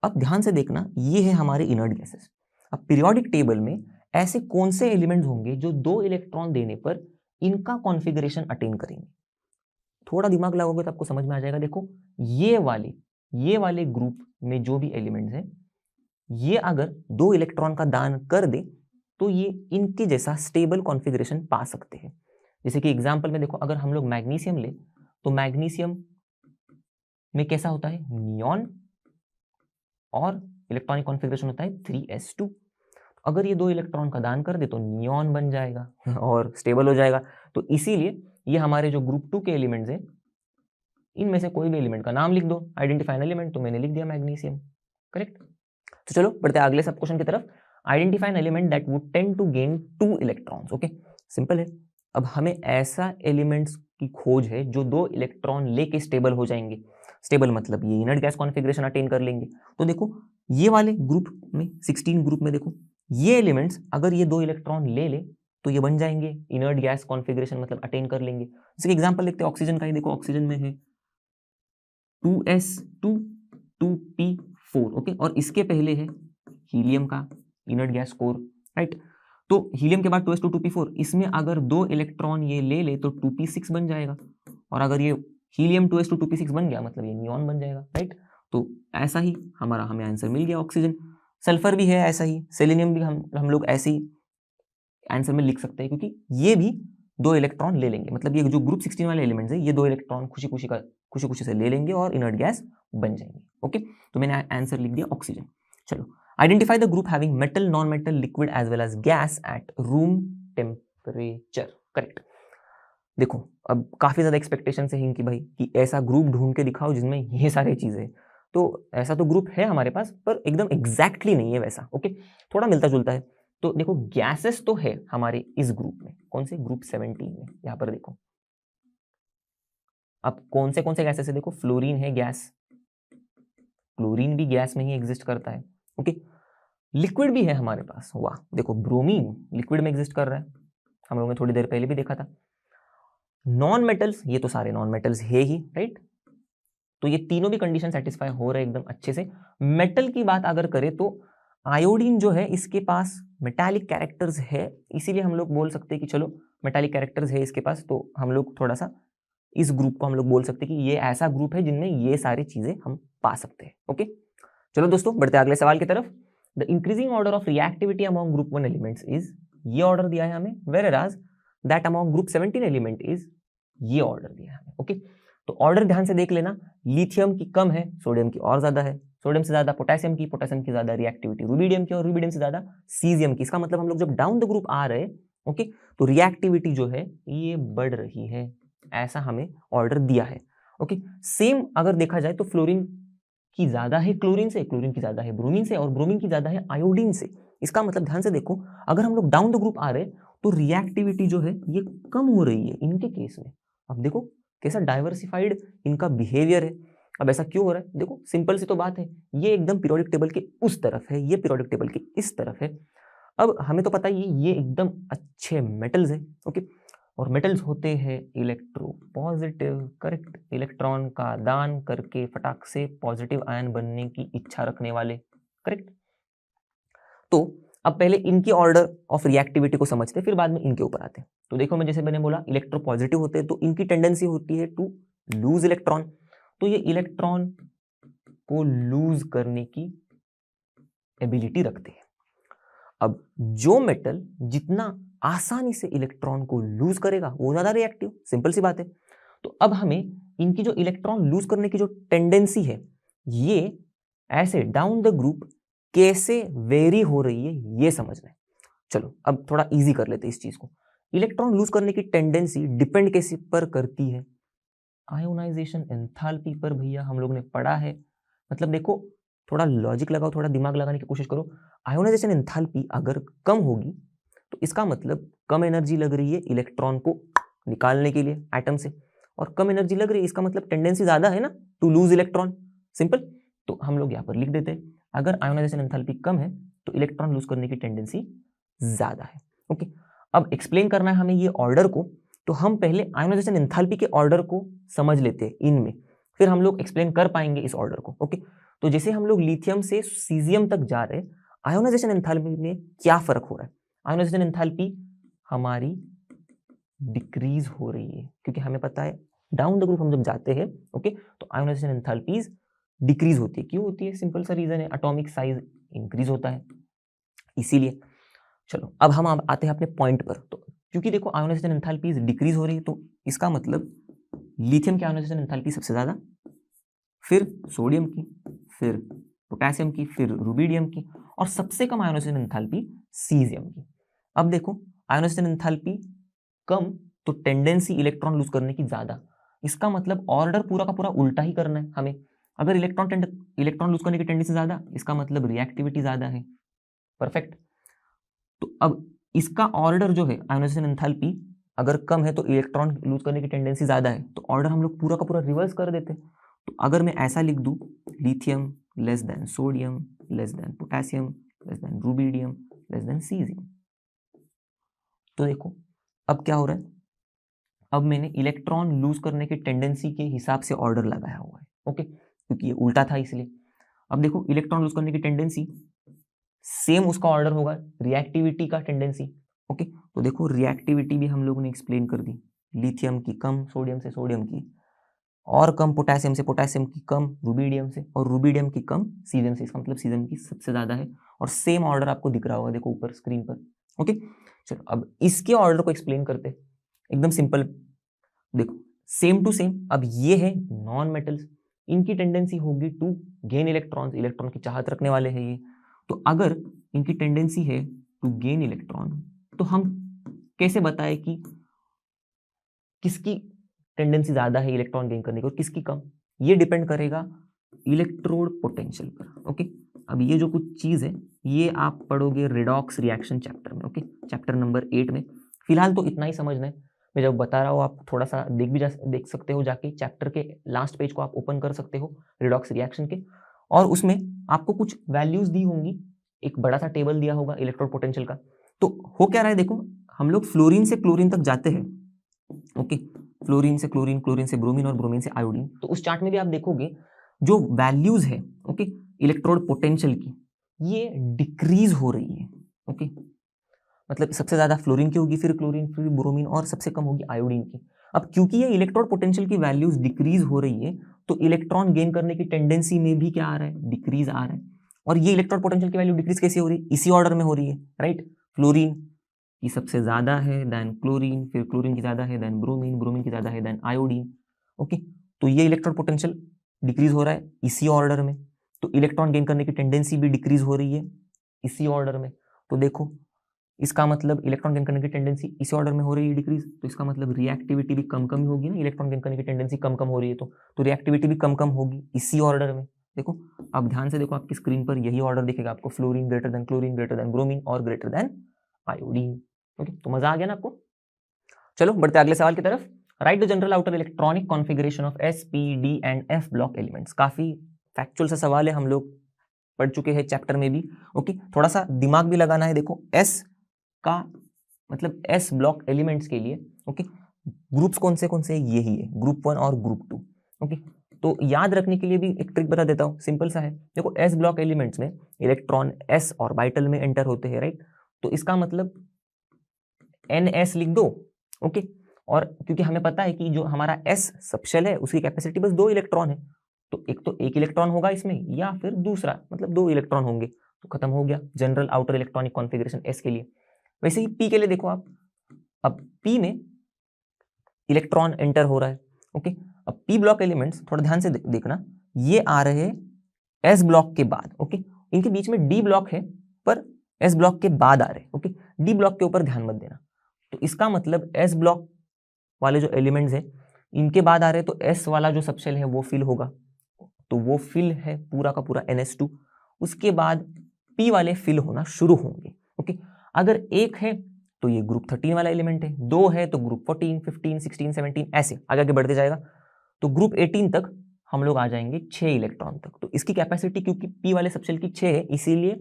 अब ध्यान से देखना, ये है हमारे इनर्ट गैसेस। अब पीरियोडिक टेबल में ऐसे कौन से एलिमेंट्स होंगे जो 2 इलेक्ट्रॉन देने पर इनका कॉन्फ़िगरेशन अटेन करेंगे। थोड़ा दिमाग लगाओगे तो आपको समझ में आ जाएगा। देखो ये वाले ग्रुप में जो भी एलिमेंट्स हैं, ये अगर 2 इलेक्ट्रॉन का दान कर दे तो ये इनके जैसा स्टेबल कॉन्फ़िगरेशन पा सकते हैं। जैसे कि एग्जांपल में देखो, अगर हम लोग मैग्नीशियम ले तो मैग्नीशियम में कैसा होता है, नियॉन, और इलेक्ट्रॉनिक कॉन्फ़िगरेशन होता है 3s2। अगर ये 2 इलेक्ट्रॉन का दान कर दे तो नियॉन बन जाएगा और स्टेबल हो जाएगा। तो इसीलिए ये हमारे जो ग्रुप 2 के एलिमेंट्स हैं, इनमें से कोई भी एलिमेंट का नाम लिख दो, आइडेंटिफाई एन एलिमेंट, तो मैंने लिख दिया मैग्नीशियम, करेक्ट। तो चलो बढ़ते हैं अगले सब क्वेश्चन की तरफ। Identify an element that would tend to gain 2 electrons, okay, simple है। अब हमें ऐसा एलिमेंट्स की खोज है जो 2 इलेक्ट्रॉन लेके स्टेबल हो जाएंगे। स्टेबल मतलब ये इनर्ट गैस कॉन्फ़िगरेशन अटेन कर लेंगे। तो देखो ये वाले ग्रुप में 16 ग्रुप में देखो ये एलिमेंट्स अगर ये 2 इलेक्ट्रॉन ले ले तो ये बन जाएंगे इनर्ट गैस कॉन्फ़िगरेशन, मतलब अटेन कर लेंगे। जैसे एग्जांपल देखते हैं ऑक्सीजन का ही, देखो ऑक्सीजन में है 2s2 2p4, ओके, और इसके पहले है हीलियम का इनर्ट गैस कोर, राइट। तो हीलियम के बाद 2s2 2p4, इसमें अगर 2 इलेक्ट्रॉन ये ले ले तो 2p6 बन जाएगा, और अगर ये हीलियम 2s2 2p6 बन गया मतलब ये नियॉन बन जाएगा, राइट। तो ऐसा ही हमें आंसर मिल गया ऑक्सीजन। सल्फर भी है ऐसा ही, सेलेनियम भी हम लोग ऐसे ही आंसर में लिख सकते हैं, क्योंकि ये भी 2 इलेक्ट्रॉन ले लेंगे, मतलब ये जो ग्रुप 16 वाले एलिमेंट्स है ये 2 इलेक्ट्रॉन खुशी खुशी से ले लेंगे और इनर्ट गैस बन जाएंगे, ओके। तो मैंने आंसर लिख दिया ऑक्सीजन। चलो, identify the group having metal, non metal, liquid as well as gas at room temperature, correct. देखो अब काफी ज्यादा एक्सपेक्टेशन है इनकी भाई कि ऐसा ग्रुप ढूंढ के दिखाओ जिसमें ये सारी चीजें, तो ऐसा तो ग्रुप है हमारे पास पर एकदम एग्जैक्टली नहीं है वैसा, ओके, थोड़ा मिलता जुलता है। तो देखो गैसेस तो है हमारे इस ग्रुप में, कौन से, ग्रुप 17 में, यहां पर देखो। अब कौन से गैसेस है, देखो फ्लोरीन है गैस, क्लोरीन भी गैस में ही एग्जिस्ट करता है, ओके। लिक्विड भी है हमारे पास, वाह, देखो ब्रोमीन लिक्विड में एग्जिस्ट कर रहा है, हम लोगों ने थोड़ी देर पहले भी देखा था। नॉन मेटल्स, ये तो सारे नॉन मेटल्स है ही, राइट। तो ये तीनों भी कंडीशन सेटिस्फाई हो रहे हैं एकदम अच्छे से। मेटल की बात अगर करें तो आयोडीन जो है इसके पास मेटालिक कैरेक्टर्स है, इसीलिए हम लोग बोल सकते हैं कि चलो मेटालिक कैरेक्टर्स है इसके पास, तो हम लोग थोड़ा सा इस ग्रुप को हम लोग बोल सकते हैं कि ये ऐसा ग्रुप है जिनमें ये सारी चीजें हम पा सकते हैं, ओके। चलो दोस्तों बढ़ते हैं अगले सवाल की तरफ। The increasing order of reactivity among group 1 elements is, ये ऑर्डर दिया है हमें, whereas that among group 17 element is, ये ऑर्डर दिया है हमें, ओके। तो ऑर्डर ध्यान से देख लेना, लिथियम की कम है, सोडियम की और ज्यादा है, सोडियम से ज्यादा पोटेशियम की ज्यादा रिएक्टिविटी रुबिडियम की, और रुबिडियम से ज्यादा सीजियम की। इसका मतलब हम लोग जब डाउन द ग्रुप आ रहे, ओके, तो रिएक्टिविटी जो है ये बढ़ रही है, ऐसा हमें ऑर्डर दिया है, ओके। सेम अगर देखा जाए तो फ्लोरीन की ज्यादा है क्लोरीन से, क्लोरीन की ज्यादा है ब्रोमीन से, और ब्रोमीन की ज्यादा है आयोडीन से। इसका मतलब ध्यान से देखो, अगर हम लोग डाउन द ग्रुप आ रहे तो रिएक्टिविटी जो है ये कम हो रही है इनके केस में। अब देखो कैसा डाइवर्सिफाइड इनका बिहेवियर है। अब ऐसा क्यों हो रहा है? देखो सिंपल सी तो बात है, ये एकदम पीरियोडिक टेबल के उस तरफ है, ये पीरियोडिक टेबल के इस तरफ है। अब हमें तो पता ही ये एकदम अच्छे मेटल्स है, ओके। और मेटल्स होते हैं इलेक्ट्रो पॉजिटिव, करेक्ट। इलेक्ट्रॉन का दान करके फटाक से पॉजिटिव आयन बनने की इच्छा रखने वाले, करेक्ट। तो अब पहले इनकी ऑर्डर ऑफ रिएक्टिविटी को समझते हैं, फिर बाद में इनके ऊपर आते हैं। तो देखो मैं जैसे मैंने बोला इलेक्ट्रो पॉजिटिव होते हैं तो इनकी टेंडेंसी होती है टू लूज इलेक्ट्रॉन, तो ये इलेक्ट्रॉन को लूज करने की एबिलिटी रखते हैं। अब जो मेटल जितना आसानी से इलेक्ट्रॉन को लूज करेगा वो ज्यादा रिएक्टिव, सिंपल सी बात है। तो अब हमें इनकी जो इलेक्ट्रॉन लूज करने की जो टेंडेंसी है ये ऐसे डाउन द ग्रुप कैसे वेरी हो रही है ये समझना है। चलो अब थोड़ा इजी कर लेते हैं इस चीज को। इलेक्ट्रॉन लूज करने की टेंडेंसी डिपेंड कैसे पर करती है? आयोनाइजेशन एंथैल्पी पर भैया, हम लोग ने पढ़ा है। मतलब देखो थोड़ा लॉजिक लगाओ, थोड़ा दिमाग लगाने की कोशिश करो। आयोनाइजेशन एंथैल्पी अगर कम होगी तो इसका मतलब कम एनर्जी लग रही है इलेक्ट्रॉन को निकालने के लिए एटम से, और कम एनर्जी लग रही है इसका मतलब टेंडेंसी ज्यादा है ना टू लूज इलेक्ट्रॉन, सिंपल। तो हम लोग यहाँ पर लिख देते हैं अगर आयोनाइजेशन एंथैल्पी कम है तो इलेक्ट्रॉन लूज करने की टेंडेंसी ज्यादा है, ओके। अब एक्सप्लेन करना है हमें ये ऑर्डर को, तो हम पहले आयोनाइजेशन एंथैल्पी के ऑर्डर को समझ लेते हैं इनमें, फिर हम लोग एक्सप्लेन कर पाएंगे इस ऑर्डर को, ओके। तो जैसे हम लोग लिथियम से सीजियम तक जा रहे हैं, आयोनाइजेशन एंथैल्पी में क्या फर्क हो रहा है? आयोनाइजेशन एंथैल्पी हमारी डिक्रीज हो रही है, क्योंकि हमें पता है डाउन द ग्रुप हम जब जाते हैं, ओके, तो आयोनाइजेशन एंथैल्पीज डिक्रीज होती है। क्यों होती है? सिंपल सा रीजन है, एटॉमिक साइज इंक्रीज होता है इसीलिए। चलो अब हम आते हैं अपने पॉइंट पर। तो क्योंकि देखो आयोनाइजेशन एंथैल्पीज डिक्रीज हो रही है तो इसका मतलब लिथियम की आयोनाइजेशन एंथैल्पी सबसे ज्यादा, फिर सोडियम की, फिर पोटेशियम की, फिर रुबिडियम की, और सबसे कम आयोनाइजेशन एंथैल्पी सीजियम की। अब देखो आयोनाइजेशन एंथैल्पी कम तो टेंडेंसी इलेक्ट्रॉन लूज करने की ज्यादा, इसका मतलब ऑर्डर पूरा का पूरा उल्टा ही करना है हमें। अगर इलेक्ट्रॉन लूज करने की टेंडेंसी ज्यादा, इसका मतलब रिएक्टिविटी ज्यादा है, परफेक्ट। तो अब इसका ऑर्डर जो है आयोनाइजेशन एंथैल्पी अगर कम है तो इलेक्ट्रॉन लूज करने की टेंडेंसी ज्यादा है, तो ऑर्डर हम लोग पूरा का पूरा रिवर्स कर देते। तो अगर मैं ऐसा लिख दूं lithium less than sodium less than potassium less than rubidium less than caesium, तो देखो अब क्या हो रहा है, अब मैंने इलेक्ट्रॉन लूज करने की टेंडेंसी के हिसाब से ऑर्डर लगाया हुआ है, ओके, क्योंकि ये उल्टा था इसलिए। अब देखो इलेक्ट्रॉन लूज करने की टेंडेंसी सेम उसका ऑर्डर होगा रिएक्टिविटी का टेंडेंसी, ओके। तो देखो रिएक्टिविटी भी हम लोगों ने एक्सप्लेन कर दी, लिथियम की कम सोडियम से, सोडियम की और कम पोटेशियम से, पोटेशियम की कम रुबिडियम से, और रुबिडियम की कम सीजियम से, इसका मतलब सीजियम की सबसे ज्यादा है, और सेम ऑर्डर आपको दिख रहा होगा देखो ऊपर स्क्रीन पर, ओके। चलो अब इसके ऑर्डर को एक्सप्लेन करते हैं, एकदम सिंपल। देखो सेम टू सेम, अब ये है नॉन मेटल्स, इनकी टेंडेंसी होगी टू गेन इलेक्ट्रॉन्स, इलेक्ट्रॉन की चाहत रखने वाले हैं ये। तो अगर इनकी टेंडेंसी है टू गेन इलेक्ट्रॉन, तो हम कैसे बताएं कि किसकी टेंडेंसी ज्यादा है इलेक्ट्रॉन गेन करने की और किसकी कम? ये डिपेंड करेगा इलेक्ट्रोड पोटेंशियल पर, ओके। अब ये जो कुछ चीज है ये आप पढ़ोगे रिडॉक्स रिएक्शन चैप्टर में, ओके, चैप्टर नंबर 8 में। फिलहाल तो इतना ही समझना है, मैं जब बता रहा हूँ आप थोड़ा सा देख सकते हो जाके, चैप्टर के लास्ट पेज को आप ओपन कर सकते हो रिडॉक्स रिएक्शन के, और उसमें आपको कुछ वैल्यूज दी होंगी, एक बड़ा सा टेबल दिया होगा इलेक्ट्रोड पोटेंशियल का। तो हो क्या रहा है देखो, हम लोग फ्लोरीन से क्लोरीन तक जाते हैं, ओके, फ्लोरीन से क्लोरीन, क्लोरीन से ब्रोमीन और ब्रोमीन से आयोडीन। तो उस चार्ट में भी आप देखोगे जो वैल्यूज है, ओके, इलेक्ट्रोड पोटेंशियल की, ये डिक्रीज हो रही है, ओके। मतलब सबसे ज्यादा फ्लोरीन की होगी, फिर क्लोरीन, फिर ब्रोमीन, और सबसे कम होगी आयोडीन की। अब क्योंकि ये इलेक्ट्रोड पोटेंशियल की वैल्यूज डिक्रीज हो रही है, तो इलेक्ट्रॉन गेन करने की टेंडेंसी में भी क्या आ रहा है? डिक्रीज आ रहा है। और ये इलेक्ट्रोड पोटेंशियल की वैल्यू डिक्रीज कैसे हो रही है? इसी ऑर्डर में हो रही है, राइट। फ्लोरीन की सबसे ज्यादा है देन क्लोरीन, फिर क्लोरीन की ज्यादा है देन ब्रोमीन, ब्रोमीन की ज्यादा है देन आयोडीन, ओके। तो ये इलेक्ट्रोड पोटेंशियल डिक्रीज हो रहा है इसी ऑर्डर में, तो इलेक्ट्रॉन गेन करने की टेंडेंसी भी डिक्रीज हो रही है इसी ऑर्डर में। तो देखो इसका मतलब इलेक्ट्रॉन गेन करने की टेंडेंसी इसी ऑर्डर में हो रही है डिक्रीज, तो इसका मतलब रिएक्टिविटी भी कम कम ही होगी ना, इलेक्ट्रॉन गेन करने की टेंडेंसी कम कम हो रही है तो रिएक्टिविटी भी कम कम होगी इसी ऑर्डर में, देखो अब ध्यान से देखो, आपकी स्क्रीन पर यही ऑर्डर दिखेगा आपको, fluorine greater than chlorine greater than bromine और ग्रेटर देन आयोडीन। ओके, तो मजा आ गया ना आपको। चलो बढ़ते अगले सवाल की तरफ। Right the general outer electronic configuration of S, P, D and F block elements. काफी फैक्चुअल सा सवाल है, हम लोग पढ़ चुके हैं चैप्टर में भी। ओके, थोड़ा सा दिमाग भी लगाना है। देखो एस का मतलब एस ब्लॉक एलिमेंट्स के लिए ओके ग्रुप्स कौन से यही है, ग्रुप 1 और ग्रुप 2। ओके, तो याद रखने के लिए भी एक ट्रिक बता देता हूँ, सिंपल सा है। देखो एस ब्लॉक एलिमेंट्स में इलेक्ट्रॉन एस ऑर्बिटल में एंटर होते हैं, राइट। तो इसका मतलब NS लिख दो। ओके, और क्योंकि हमें पता है कि जो हमारा S सबशेल है उसकी कैपेसिटी बस 2 इलेक्ट्रॉन है, तो एक इलेक्ट्रॉन होगा इसमें या फिर दूसरा, मतलब 2 इलेक्ट्रॉन होंगे, तो खत्म हो गया general outer electronic configuration S के लिए। वैसे ही P के लिए देखो आप, अब P में इलेक्ट्रॉन एंटर हो रहा है। ओके, अब P ब्लॉक एलिमेंट्स थोड़ा ध्यान से देखना, ये आ रहे हैं S ब्लॉक के बाद। ओके, इनके बीच में D ब्लॉक है पर S ब्लॉक के बाद आ रहे हैं। ओके, D ब्लॉक के ऊपर ध्यान मत देना। तो इसका मतलब S ब्लॉक वाले जो एलिमेंट्स हैं इनके बाद आ रहे हैं, तो S वाला जो सबशेल है वो फिल होगा, तो वो फिल है पूरा का पूरा NS2। उसके बाद P वाले फिल होना शुरू होंगे। ओके, अगर एक है तो ये ग्रुप 13 वाला एलिमेंट है, 2 है तो ग्रुप 14, 15, 16, 17 ऐसे आगे आगे बढ़ते जाएगा, तो ग्रुप 18 तक हम लोग आ जाएंगे 6 इलेक्ट्रॉन तक। तो इसकी कैपेसिटी क्योंकि P वाले सबशेल की 6 है इसीलिए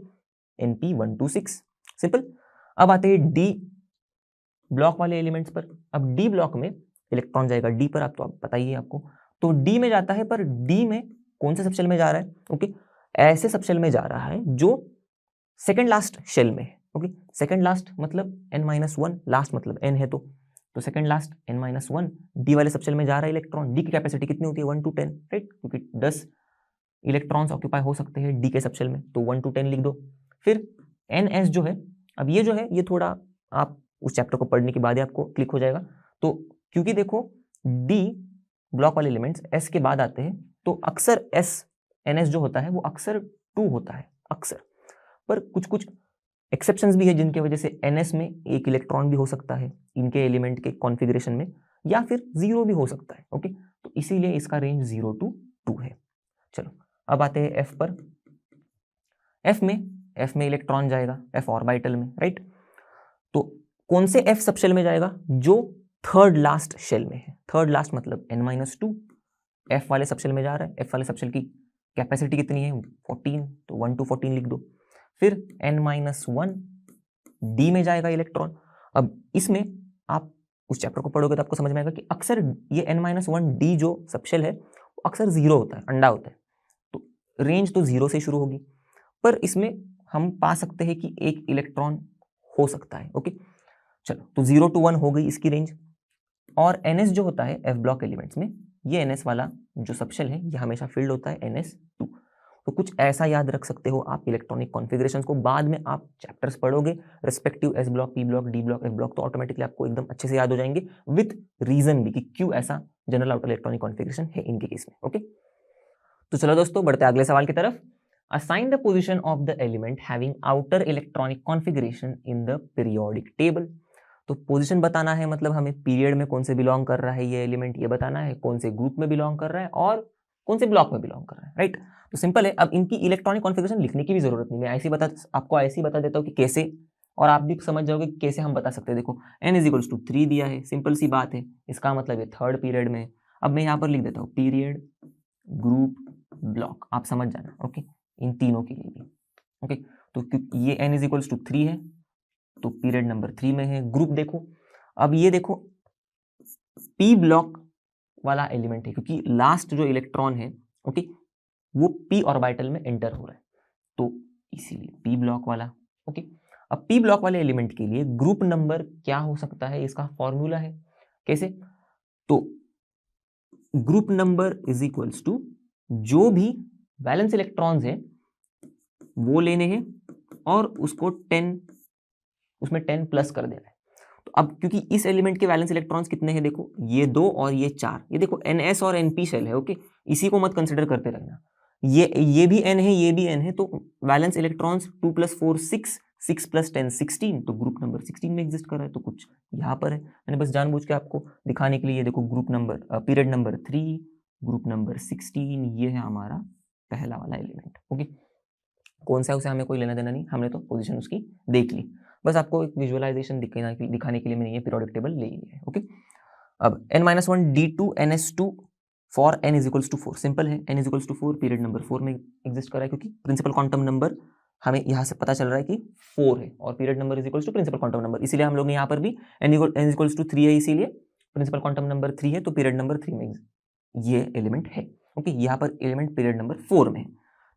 Np126। सिंपल। अब आते हैं D ब्लॉक वाले एलिमेंट्स पर। अब डी ब्लॉक में इलेक्ट्रॉन जाएगा डी पर, आप तो आप बताइए आपको, तो डी में जाता है, पर डी में कौन से सबशेल में जा रहा है? ओके, ऐसे सबशेल में जा रहा है जो सेकंड लास्ट शेल में है। ओके, सेकंड लास्ट मतलब n-1, लास्ट मतलब n है, तो सेकंड लास्ट n-1 डी वाले सबशेल में जा रहा है इलेक्ट्रॉन। डी की कैपेसिटी कितनी होती है? 1 to 10, राइट, क्योंकि 10 इलेक्ट्रॉन्स ऑक्यूपाई हो सकते हैं डी के सबशेल में, तो 1 to 10 लिख दो। फिर NS जो है, अब ये जो है ये थोड़ा आप उस चैप्टर को पढ़ने के बाद ही आपको क्लिक हो जाएगा। तो क्योंकि देखो डी ब्लॉक वाले एलिमेंट्स एस के बाद आते हैं, तो अक्सर NS जो होता है वो अक्सर 2 होता है, अक्सर। पर कुछ कुछ एक्सेप्शंस भी है जिनकी वजह से NS में एक इलेक्ट्रॉन भी हो सकता है इनके एलिमेंट के कॉन्फ़िगरेशन में, या फिर 0 भी हो सकता है। ओके, तो इसीलिए इसका रेंज 0 to 2 है। चलो अब आते हैं एफ पर। एफ में इलेक्ट्रॉन जाएगा एफ ऑर्बिटल में, राइट। तो कौन से एफ सबशेल में जाएगा? जो थर्ड लास्ट शेल में है। थर्ड लास्ट मतलब n-2 एफ वाले सबशेल में जा रहा है। एफ वाले सबशेल की कैपेसिटी कितनी है? 14, तो 1 to 14 लिख दो। फिर n-1 डी में जाएगा इलेक्ट्रॉन। अब इसमें आप उस चैप्टर को पढ़ोगे तो आपको समझ में आएगा कि अक्सर ये n-1 डी जो सबशेल है वो अक्सर 0 होता है, अंडा होता है, तो रेंज तो 0 से शुरू होगी, पर इसमें हम पा सकते हैं कि एक इलेक्ट्रॉन हो सकता है। ओके, चलो तो 0 to 1 हो गई इसकी रेंज। और NS जो होता है एफ ब्लॉक एलिमेंट्स में, ये NS वाला जो सबशेल है ये हमेशा फिल्ड होता है NS2। तो कुछ ऐसा याद रख सकते हो आप इलेक्ट्रॉनिक कॉन्फ़िगरेशंस को, बाद में आप चैप्टर्स पढ़ोगे respective S block, P block, D block, F block, तो ऑटोमेटिकली आपको एकदम अच्छे से याद हो जाएंगे, विथ रीजन भी कि क्यों ऐसा जनरल आउटर इलेक्ट्रॉनिक कॉन्फ़िगरेशन है इनके केस में। ओके, तो चलो दोस्तों बढ़ते अगले सवाल की तरफ। Assign the position of the element having outer electronic configuration in the periodic table। तो पोजीशन बताना है, मतलब हमें पीरियड में कौन से बिलोंग कर रहा है ये एलिमेंट, ये बताना है कौन से ग्रुप में बिलोंग कर रहा है और कौन से ब्लॉक में बिलोंग कर रहा है, राइट। तो सिंपल है, अब इनकी इलेक्ट्रॉनिक कॉन्फ़िगरेशन लिखने की भी जरूरत नहीं, मैं आपको ऐसे ही बता देता हूँ कि कैसे, और आप भी समझ जाओगे कि कैसे हम बता सकते हैं। देखो n=3 दिया है, सिंपल सी बात है, इसका मतलब ये थर्ड पीरियड में। अब मैं यहाँ पर लिख देता हूँ पीरियड, ग्रुप, ब्लॉक, आप समझ जाना। ओके, इन तीनों के लिए भी। ओके, तो ये n=3 है तो पीरियड नंबर 3 में है। ग्रुप देखो, अब ये देखो p ब्लॉक वाला एलिमेंट है, क्योंकि लास्ट जो इलेक्ट्रॉन है ओके वो p ऑर्बिटल में एंटर हो रहा है, तो इसीलिए p ब्लॉक वाला। ओके, अब p ब्लॉक वाले एलिमेंट के लिए ग्रुप नंबर क्या हो सकता है, इसका फॉर्मूला है कैसे, तो ग्रुप नंबर = जो भी वैलेंस इलेक्ट्रॉन्स है वो लेने हैं और उसको 10, उसमें 10 प्लस कर देना है। तो अब क्योंकि इस एलिमेंट के वैलेंस इलेक्ट्रॉन्स कितने हैं, देखो ये 2 और ये 4, ये देखो NS और NP शेल है। ओके, इसी को मत कंसिडर करते रहना, ये भी N है, ये भी N है, तो वैलेंस इलेक्ट्रॉन्स 2 + 4 6, 6 + 10 16, तो ग्रुप नंबर 16 में एग्जिस्ट कर रहा है, तो कुछ यहाँ पर है। मैंने बस जानबूझ के आपको दिखाने के लिए, देखो group number, period number 3, group number 16, ये है हमारा पहला वाला एलिमेंट। ओके, कौन सा है उसे हमें कोई लेना देना नहीं, हमने तो पोजीशन उसकी देख ली, बस आपको एक विजुअलाइजेशन दिखाने के लिए मैंने ये पीरियोडिक टेबल ले लिया है। ओके, अब n-1 d2 ns2 for n is equals to 4, simple है, n is equals to 4 period number 4 में एग्जिस्ट कर रहा है, क्योंकि प्रिंसिपल क्वांटम नंबर हमें यहाँ से पता चल रहा है कि 4 है और period number is equals to principal quantum number, इसीलिए हम लोग ने यहाँ पर भी n इक्वल्स टू 3 है, इसीलिए प्रिंसिपल क्वांटम नंबर 3 है तो पीरियड नंबर 3 में ये एलिमेंट है। ओके, यहाँ पर एलिमेंट पीरियड नंबर 4 में है।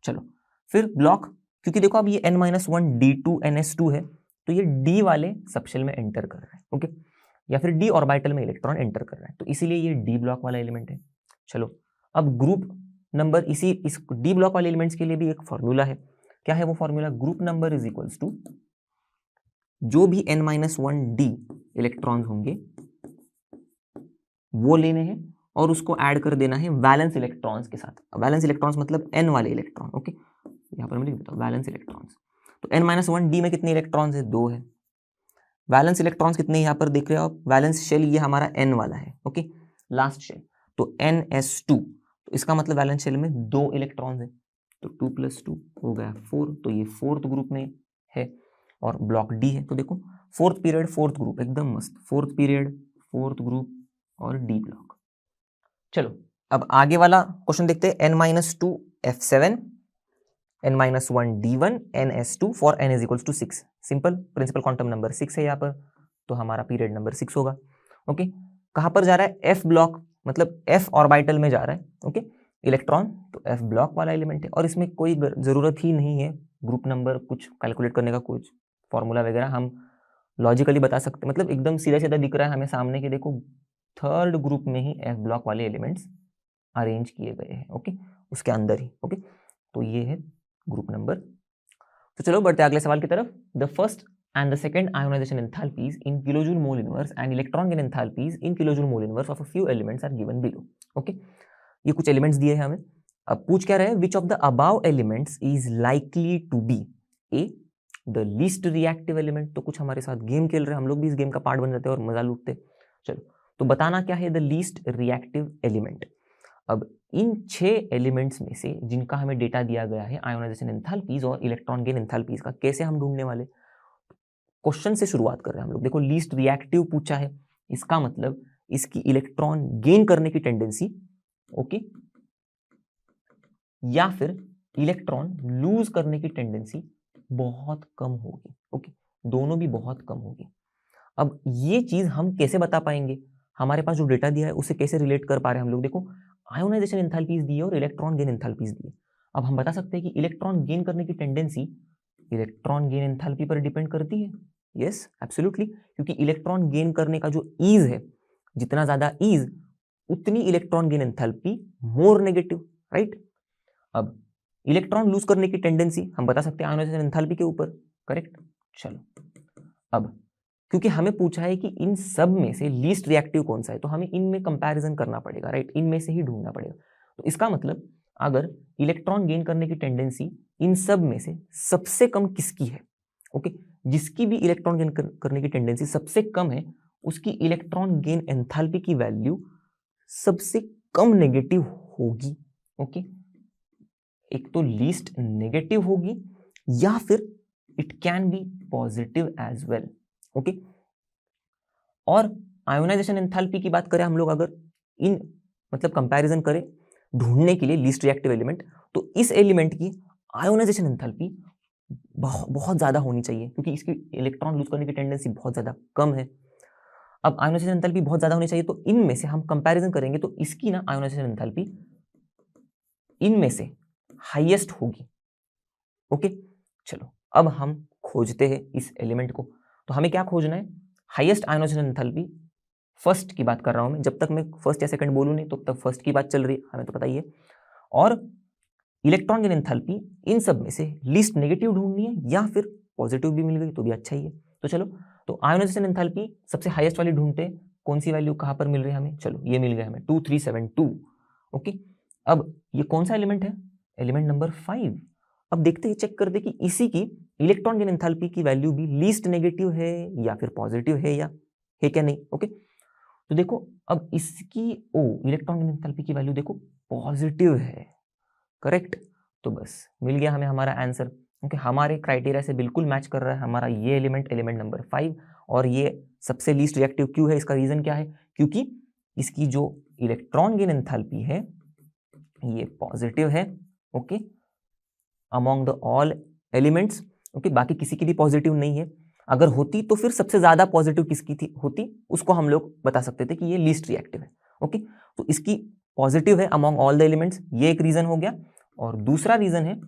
चलो फिर ब्लॉक, क्योंकि देखो अब ये n-1 d2 ns2 है तो ये d वाले सबशेल में एंटर कर रहा है। ओके, या फिर d ऑर्बिटल में इलेक्ट्रॉन एंटर कर रहा है, तो इसीलिए ये d ब्लॉक वाला एलिमेंट है। चलो अब ग्रुप नंबर, इस d ब्लॉक वाले एलिमेंट्स के लिए भी एक फॉर्मूला है, क्या है वो formula, group number is equals to जो भी n-1 d इलेक्ट्रॉन्स होंगे वो लेने हैं और उसको ऐड कर देना है वैलेंस इलेक्ट्रॉन्स के साथ। वैलेंस इलेक्ट्रॉन्स मतलब n वाले इलेक्ट्रॉन। ओके, यहाँ पर मैं लिख देता हूँ वैलेंस इलेक्ट्रॉन्स, तो n-1 d में कितने इलेक्ट्रॉन्स है, 2 है। वैलेंस इलेक्ट्रॉन्स कितने यहाँ पर देख रहे हो आप, वैलेंस शेल ये हमारा n वाला है। ओके, लास्ट शेल तो ns2, तो इसका मतलब वैलेंस शेल में 2 इलेक्ट्रॉन्स है, तो 2 + 2 हो गया 4, तो ये 4th ग्रुप में है और ब्लॉक डी है। तो देखो 4th पीरियड 4th ग्रुप, एकदम मस्त, 4th पीरियड 4th ग्रुप और डी ब्लॉक। चलो अब आगे वाला क्वेश्चन देखते हैं, n-2 f7 n-1 d1 ns2 for n is equals to 6, simple, principal quantum number 6 है यहाँ पर, तो हमारा पीरियड नंबर 6 होगा। ओके, कहाँ पर जा रहा है, f ब्लॉक, मतलब f ऑर्बिटल में जा रहा है। ओके, इलेक्ट्रॉन, तो f ब्लॉक वाला एलिमेंट है और इसमें कोई जरूरत ही नहीं है ग्रुप नंबर कुछ कैलकुलेट करने का, कुछ फॉर्मूला वगैरह हम लॉजिकली बता सकते, मतलब एकदम सीधा सीधा दिख रहा है हमें सामने के, देखो 3rd ग्रुप में ही f ब्लॉक वाले एलिमेंट्स अरेंज किए गए हैं। ओके, उसके अंदर ही। ओके, तो ये है ग्रुप नंबर। तो चलो बढ़ते अगले सवाल की तरफ। The first and the second ionization enthalpies in kilojoule mole inverse and electron gain enthalpies in kilojoule mole inverse of a few elements are given below. Okay, ये कुछ एलिमेंट्स दिए हैं हमें, अब पूछ क्या रहे हैं, which of the above elements is likely to be a the least reactive element, तो कुछ हमारे साथ गेम खेल रहे हैं, हम लोग भी इस गेम का पार्ट बन जाते हैं और मजा लूटते। चलो तो बताना क्या है द लीस्ट रिएक्टिव एलिमेंट। अब इन 6 एलिमेंट्स में से जिनका हमें डेटा दिया गया है आयोनाइजेशन एंथैल्पीज और इलेक्ट्रॉन गेन एंथैल्पीज का, कैसे हम ढूंढने वाले, क्वेश्चन से शुरुआत कर रहे हैं हम लोग। देखो लीस्ट रिएक्टिव पूछा है, इसका मतलब इसकी इलेक्ट्रॉन गेन करने की टेंडेंसी, ओके, या फिर इलेक्ट्रॉन लूज करने की टेंडेंसी बहुत कम होगी। ओके, दोनों भी बहुत कम होगी। अब ये चीज हम कैसे बता पाएंगे, हमारे पास जो डेटा दिया है उसे कैसे रिलेट कर पा रहे हैं हम लोग। देखो आयोनाइजेशन एंथैल्पीज दी है और इलेक्ट्रॉन गेन एंथैल्पीज दी है। अब हम बता सकते हैं कि इलेक्ट्रॉन गेन करने की टेंडेंसी इलेक्ट्रॉन गेन एंथैल्पी पर डिपेंड करती है। यस एब्सोल्युटली, क्योंकि इलेक्ट्रॉन गेन करने का जो ईज है, जितना ज्यादा ईज उतनी electron gain enthalpy more negative, right. अब इलेक्ट्रॉन लूज करने की टेंडेंसी हम बता सकते हैं आयोनाइजेशन एंथैल्पी के ऊपर, करेक्ट। चलो अब क्योंकि हमें पूछा है कि इन सब में से लीस्ट रिएक्टिव कौन सा है, तो हमें इनमें कंपैरिजन करना पड़ेगा, राइट, इनमें से ही ढूंढना पड़ेगा। तो इसका मतलब अगर इलेक्ट्रॉन गेन करने की टेंडेंसी इन सब में से सबसे कम किसकी है, ओके, जिसकी भी इलेक्ट्रॉन गेन करने की टेंडेंसी सबसे कम है, उसकी इलेक्ट्रॉन गेन एंथैल्पी की वैल्यू सबसे कम नेगेटिव होगी। ओके, एक तो लीस्ट नेगेटिव होगी या फिर it can be positive as well. Okay, और आयोनाइजेशन एंथैल्पी की बात करें हम लोग, अगर इन मतलब कंपैरिजन करें ढूंढने के लिए लीस्ट रिएक्टिव एलिमेंट, तो इस एलिमेंट की आयोनाइजेशन एंथैल्पी बहुत ज्यादा होनी चाहिए, क्योंकि इसकी इलेक्ट्रॉन लूज करने की टेंडेंसी बहुत ज्यादा कम है। अब आयोनाइजेशन एंथैल्पी बहुत ज्यादा होनी चाहिए, तो इनमें से हम कंपैरिजन करेंगे तो इसकी ना आयोनाइजेशन एंथैल्पी इनमें से हाईएस्ट होगी। ओके, चलो अब हम खोजते हैं इस एलिमेंट को। तो हमें क्या खोजना है, हाईएस्ट आयोनाइजेशन एंथैल्पी, फर्स्ट की बात कर रहा हूं मैं, जब तक मैं फर्स्ट या सेकंड बोलूं नहीं तो तब फर्स्ट की बात चल रही है, हमें तो पता ही है। और इलेक्ट्रॉन गेन एंथैल्पी इन सब में से लीस्ट नेगेटिव ढूंढनी है, या फिर पॉजिटिव भी मिल गई तो भी अच्छा ही है। तो चलो, तो आयोनाइजेशन एंथैल्पी सबसे हाईएस्ट वाली ढूंढते हैं, कौन सी वैल्यू कहां पर मिल रही है हमें, चलो ये मिल गया हमें 2372। ओके, अब ये कौन सा एलिमेंट है, एलिमेंट नंबर 5। अब देखते हैं, चेक करते कि इसी की इलेक्ट्रॉन गेन एंथैल्पी की वैल्यू भी लीस्ट नेगेटिव है या फिर पॉजिटिव है, या है क्या नहीं। ओके, तो देखो अब इसकी इलेक्ट्रॉन गेन एंथैल्पी की वैल्यू देखो पॉजिटिव है, करेक्ट। तो बस मिल गया हमें हमारा आंसर। ओके, हमारे क्राइटेरिया से बिल्कुल मैच कर रहा है हमारा ये एलिमेंट, एलिमेंट नंबर 5, और ये सबसे लीस्ट रिएक्टिव क्यों है, इसका रीजन क्या है, क्योंकि इसकी जो इलेक्ट्रॉन गेन एंथैल्पी है ये पॉजिटिव है। Okay, among the all elements. Okay, बाकी किसी की भी पॉजिटिव नहीं है। अगर होती तो फिर सबसे ज्यादा पॉजिटिव किसकी थी होती, उसको हम लोग बता सकते थे कि ये लीस्ट रिएक्टिव है। ओके, तो इसकी पॉजिटिव है अमॉन्ग ऑल द एलिमेंट्स, ये एक रीजन हो गया। और दूसरा रीजन है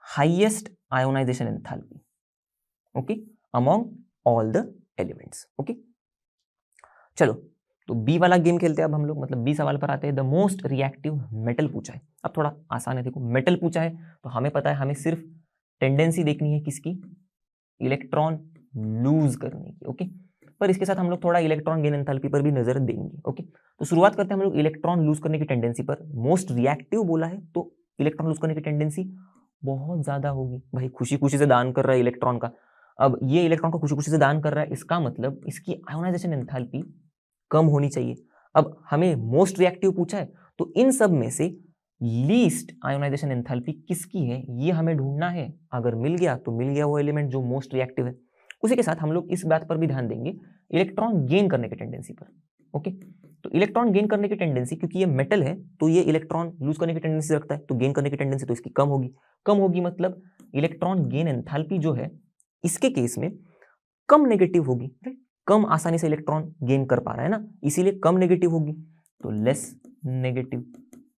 highest ionisation enthalpy, okay, among all the elements. Okay, चलो तो बी वाला गेम खेलते हैं अब हम लोग, मतलब बी सवाल पर आते हैं। द मोस्ट रिएक्टिव मेटल पूछा है। अब थोड़ा आसान है, देखो मेटल पूछा है तो हमें पता है हमें सिर्फ टेंडेंसी देखनी है किसकी, इलेक्ट्रॉन लूज करने की। ओके, पर इसके साथ हम लोग थोड़ा इलेक्ट्रॉन गेन एंथैल्पी पर भी नजर देंगे। ओके, तो शुरुआत करते हैं हम लोग इलेक्ट्रॉन लूज करने की टेंडेंसी पर। मोस्ट रिएक्टिव बोला है तो इलेक्ट्रॉन लूज करने की टेंडेंसी बहुत ज्यादा होगी। भाई खुशी खुशी से दान कर रहा है इलेक्ट्रॉन का, अब ये इलेक्ट्रॉन को खुशी खुशी से दान कर रहा है, इसका मतलब इसकी आयोनाइजेशन एंथैल्पी कम होनी चाहिए। अब हमें मोस्ट रिएक्टिव पूछा है तो इन सब में से लीस्ट आयोनाइजेशन एंथैल्पी किसकी है ये हमें ढूंढना है। अगर मिल गया तो मिल गया वो एलिमेंट जो मोस्ट रिएक्टिव है। उसी के साथ हम लोग इस बात पर भी ध्यान देंगे इलेक्ट्रॉन गेन करने की टेंडेंसी पर। ओके, तो इलेक्ट्रॉन गेन करने की टेंडेंसी, क्योंकि ये मेटल है तो ये इलेक्ट्रॉन लूज करने की टेंडेंसी रखता है, तो गेन करने की टेंडेंसी तो इसकी कम होगी। कम होगी मतलब इलेक्ट्रॉन गेन एंथैल्पी जो है इसके केस में कम नेगेटिव होगी, राइट, कम आसानी से इलेक्ट्रॉन गेन कर पा रहा है ना, इसीलिए कम नेगेटिव होगी, तो लेस नेगेटिव।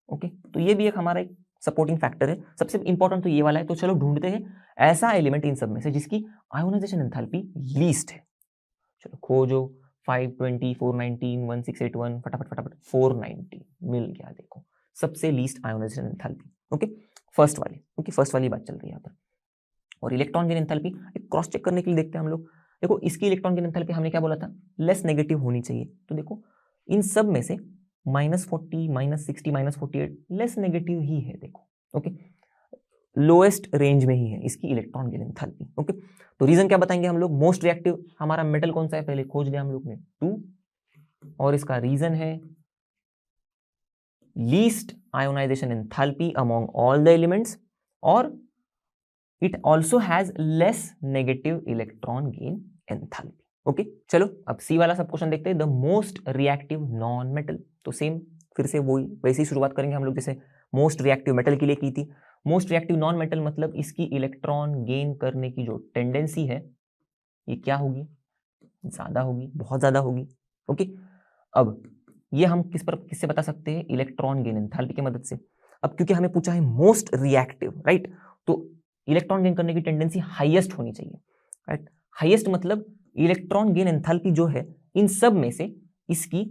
ओके, तो ये भी एक हमारा एक सपोर्टिंग फैक्टर है। सबसे इंपॉर्टेंट तो ये वाला है। तो चलो ढूंढते हैं ऐसा एलिमेंट इन सब में से जिसकी आयोनाइजेशन एंथैल्पी लीस्ट है। चलो खोजो, 520, 419, 1681, फटाफट फटाफट 490 मिल गया। देखो सबसे least ionisation enthalpy. Okay, first वाली, ओके फर्स्ट वाली बात चल रही है यहाँ पर। और electron gain enthalpy cross check करने के लिए देखते हैं हम लोग। देखो इसकी इलेक्ट्रॉन गेन एंथैल्पी हमने क्या बोला था, लेस नेगेटिव होनी चाहिए। तो देखो इन सब में से -40, -60, -48 लेस नेगेटिव ही है। देखो ओके, लोएस्ट रेंज में ही है इसकी इलेक्ट्रॉन गेन एंथैल्पी। ओके, तो रीजन क्या बताएंगे हम लोग, मोस्ट रिएक्टिव हमारा मेटल कौन सा है पहले खोज लिया हम लोग ने 2, और इसका रीजन है least ionisation enthalpy among all the elements, और it also has less negative electron gain enthalpy. Okay, चलो अब सी वाला सब क्वेश्चन देखते हैं। The most reactive non metal, तो सेम फिर से वही वैसे ही शुरुआत करेंगे हम लोग जैसे मोस्ट रिएक्टिव मेटल के लिए की थी। मोस्ट रिएक्टिव नॉन मेटल मतलब इसकी इलेक्ट्रॉन गेन करने की जो टेंडेंसी है ये क्या होगी, ज्यादा होगी, बहुत ज्यादा होगी। ओके, अब ये हम किससे बता सकते हैं, इलेक्ट्रॉन गेन एंथैल्पी की मदद से। अब क्योंकि हमें पूछा है मोस्ट रिएक्टिव, राइट, तो इलेक्ट्रॉन गेन करने की टेंडेंसी हाईएस्ट होनी चाहिए, राइट। हाईएस्ट मतलब इलेक्ट्रॉन गेन एंथैल्पी जो है इन सब में से इसकी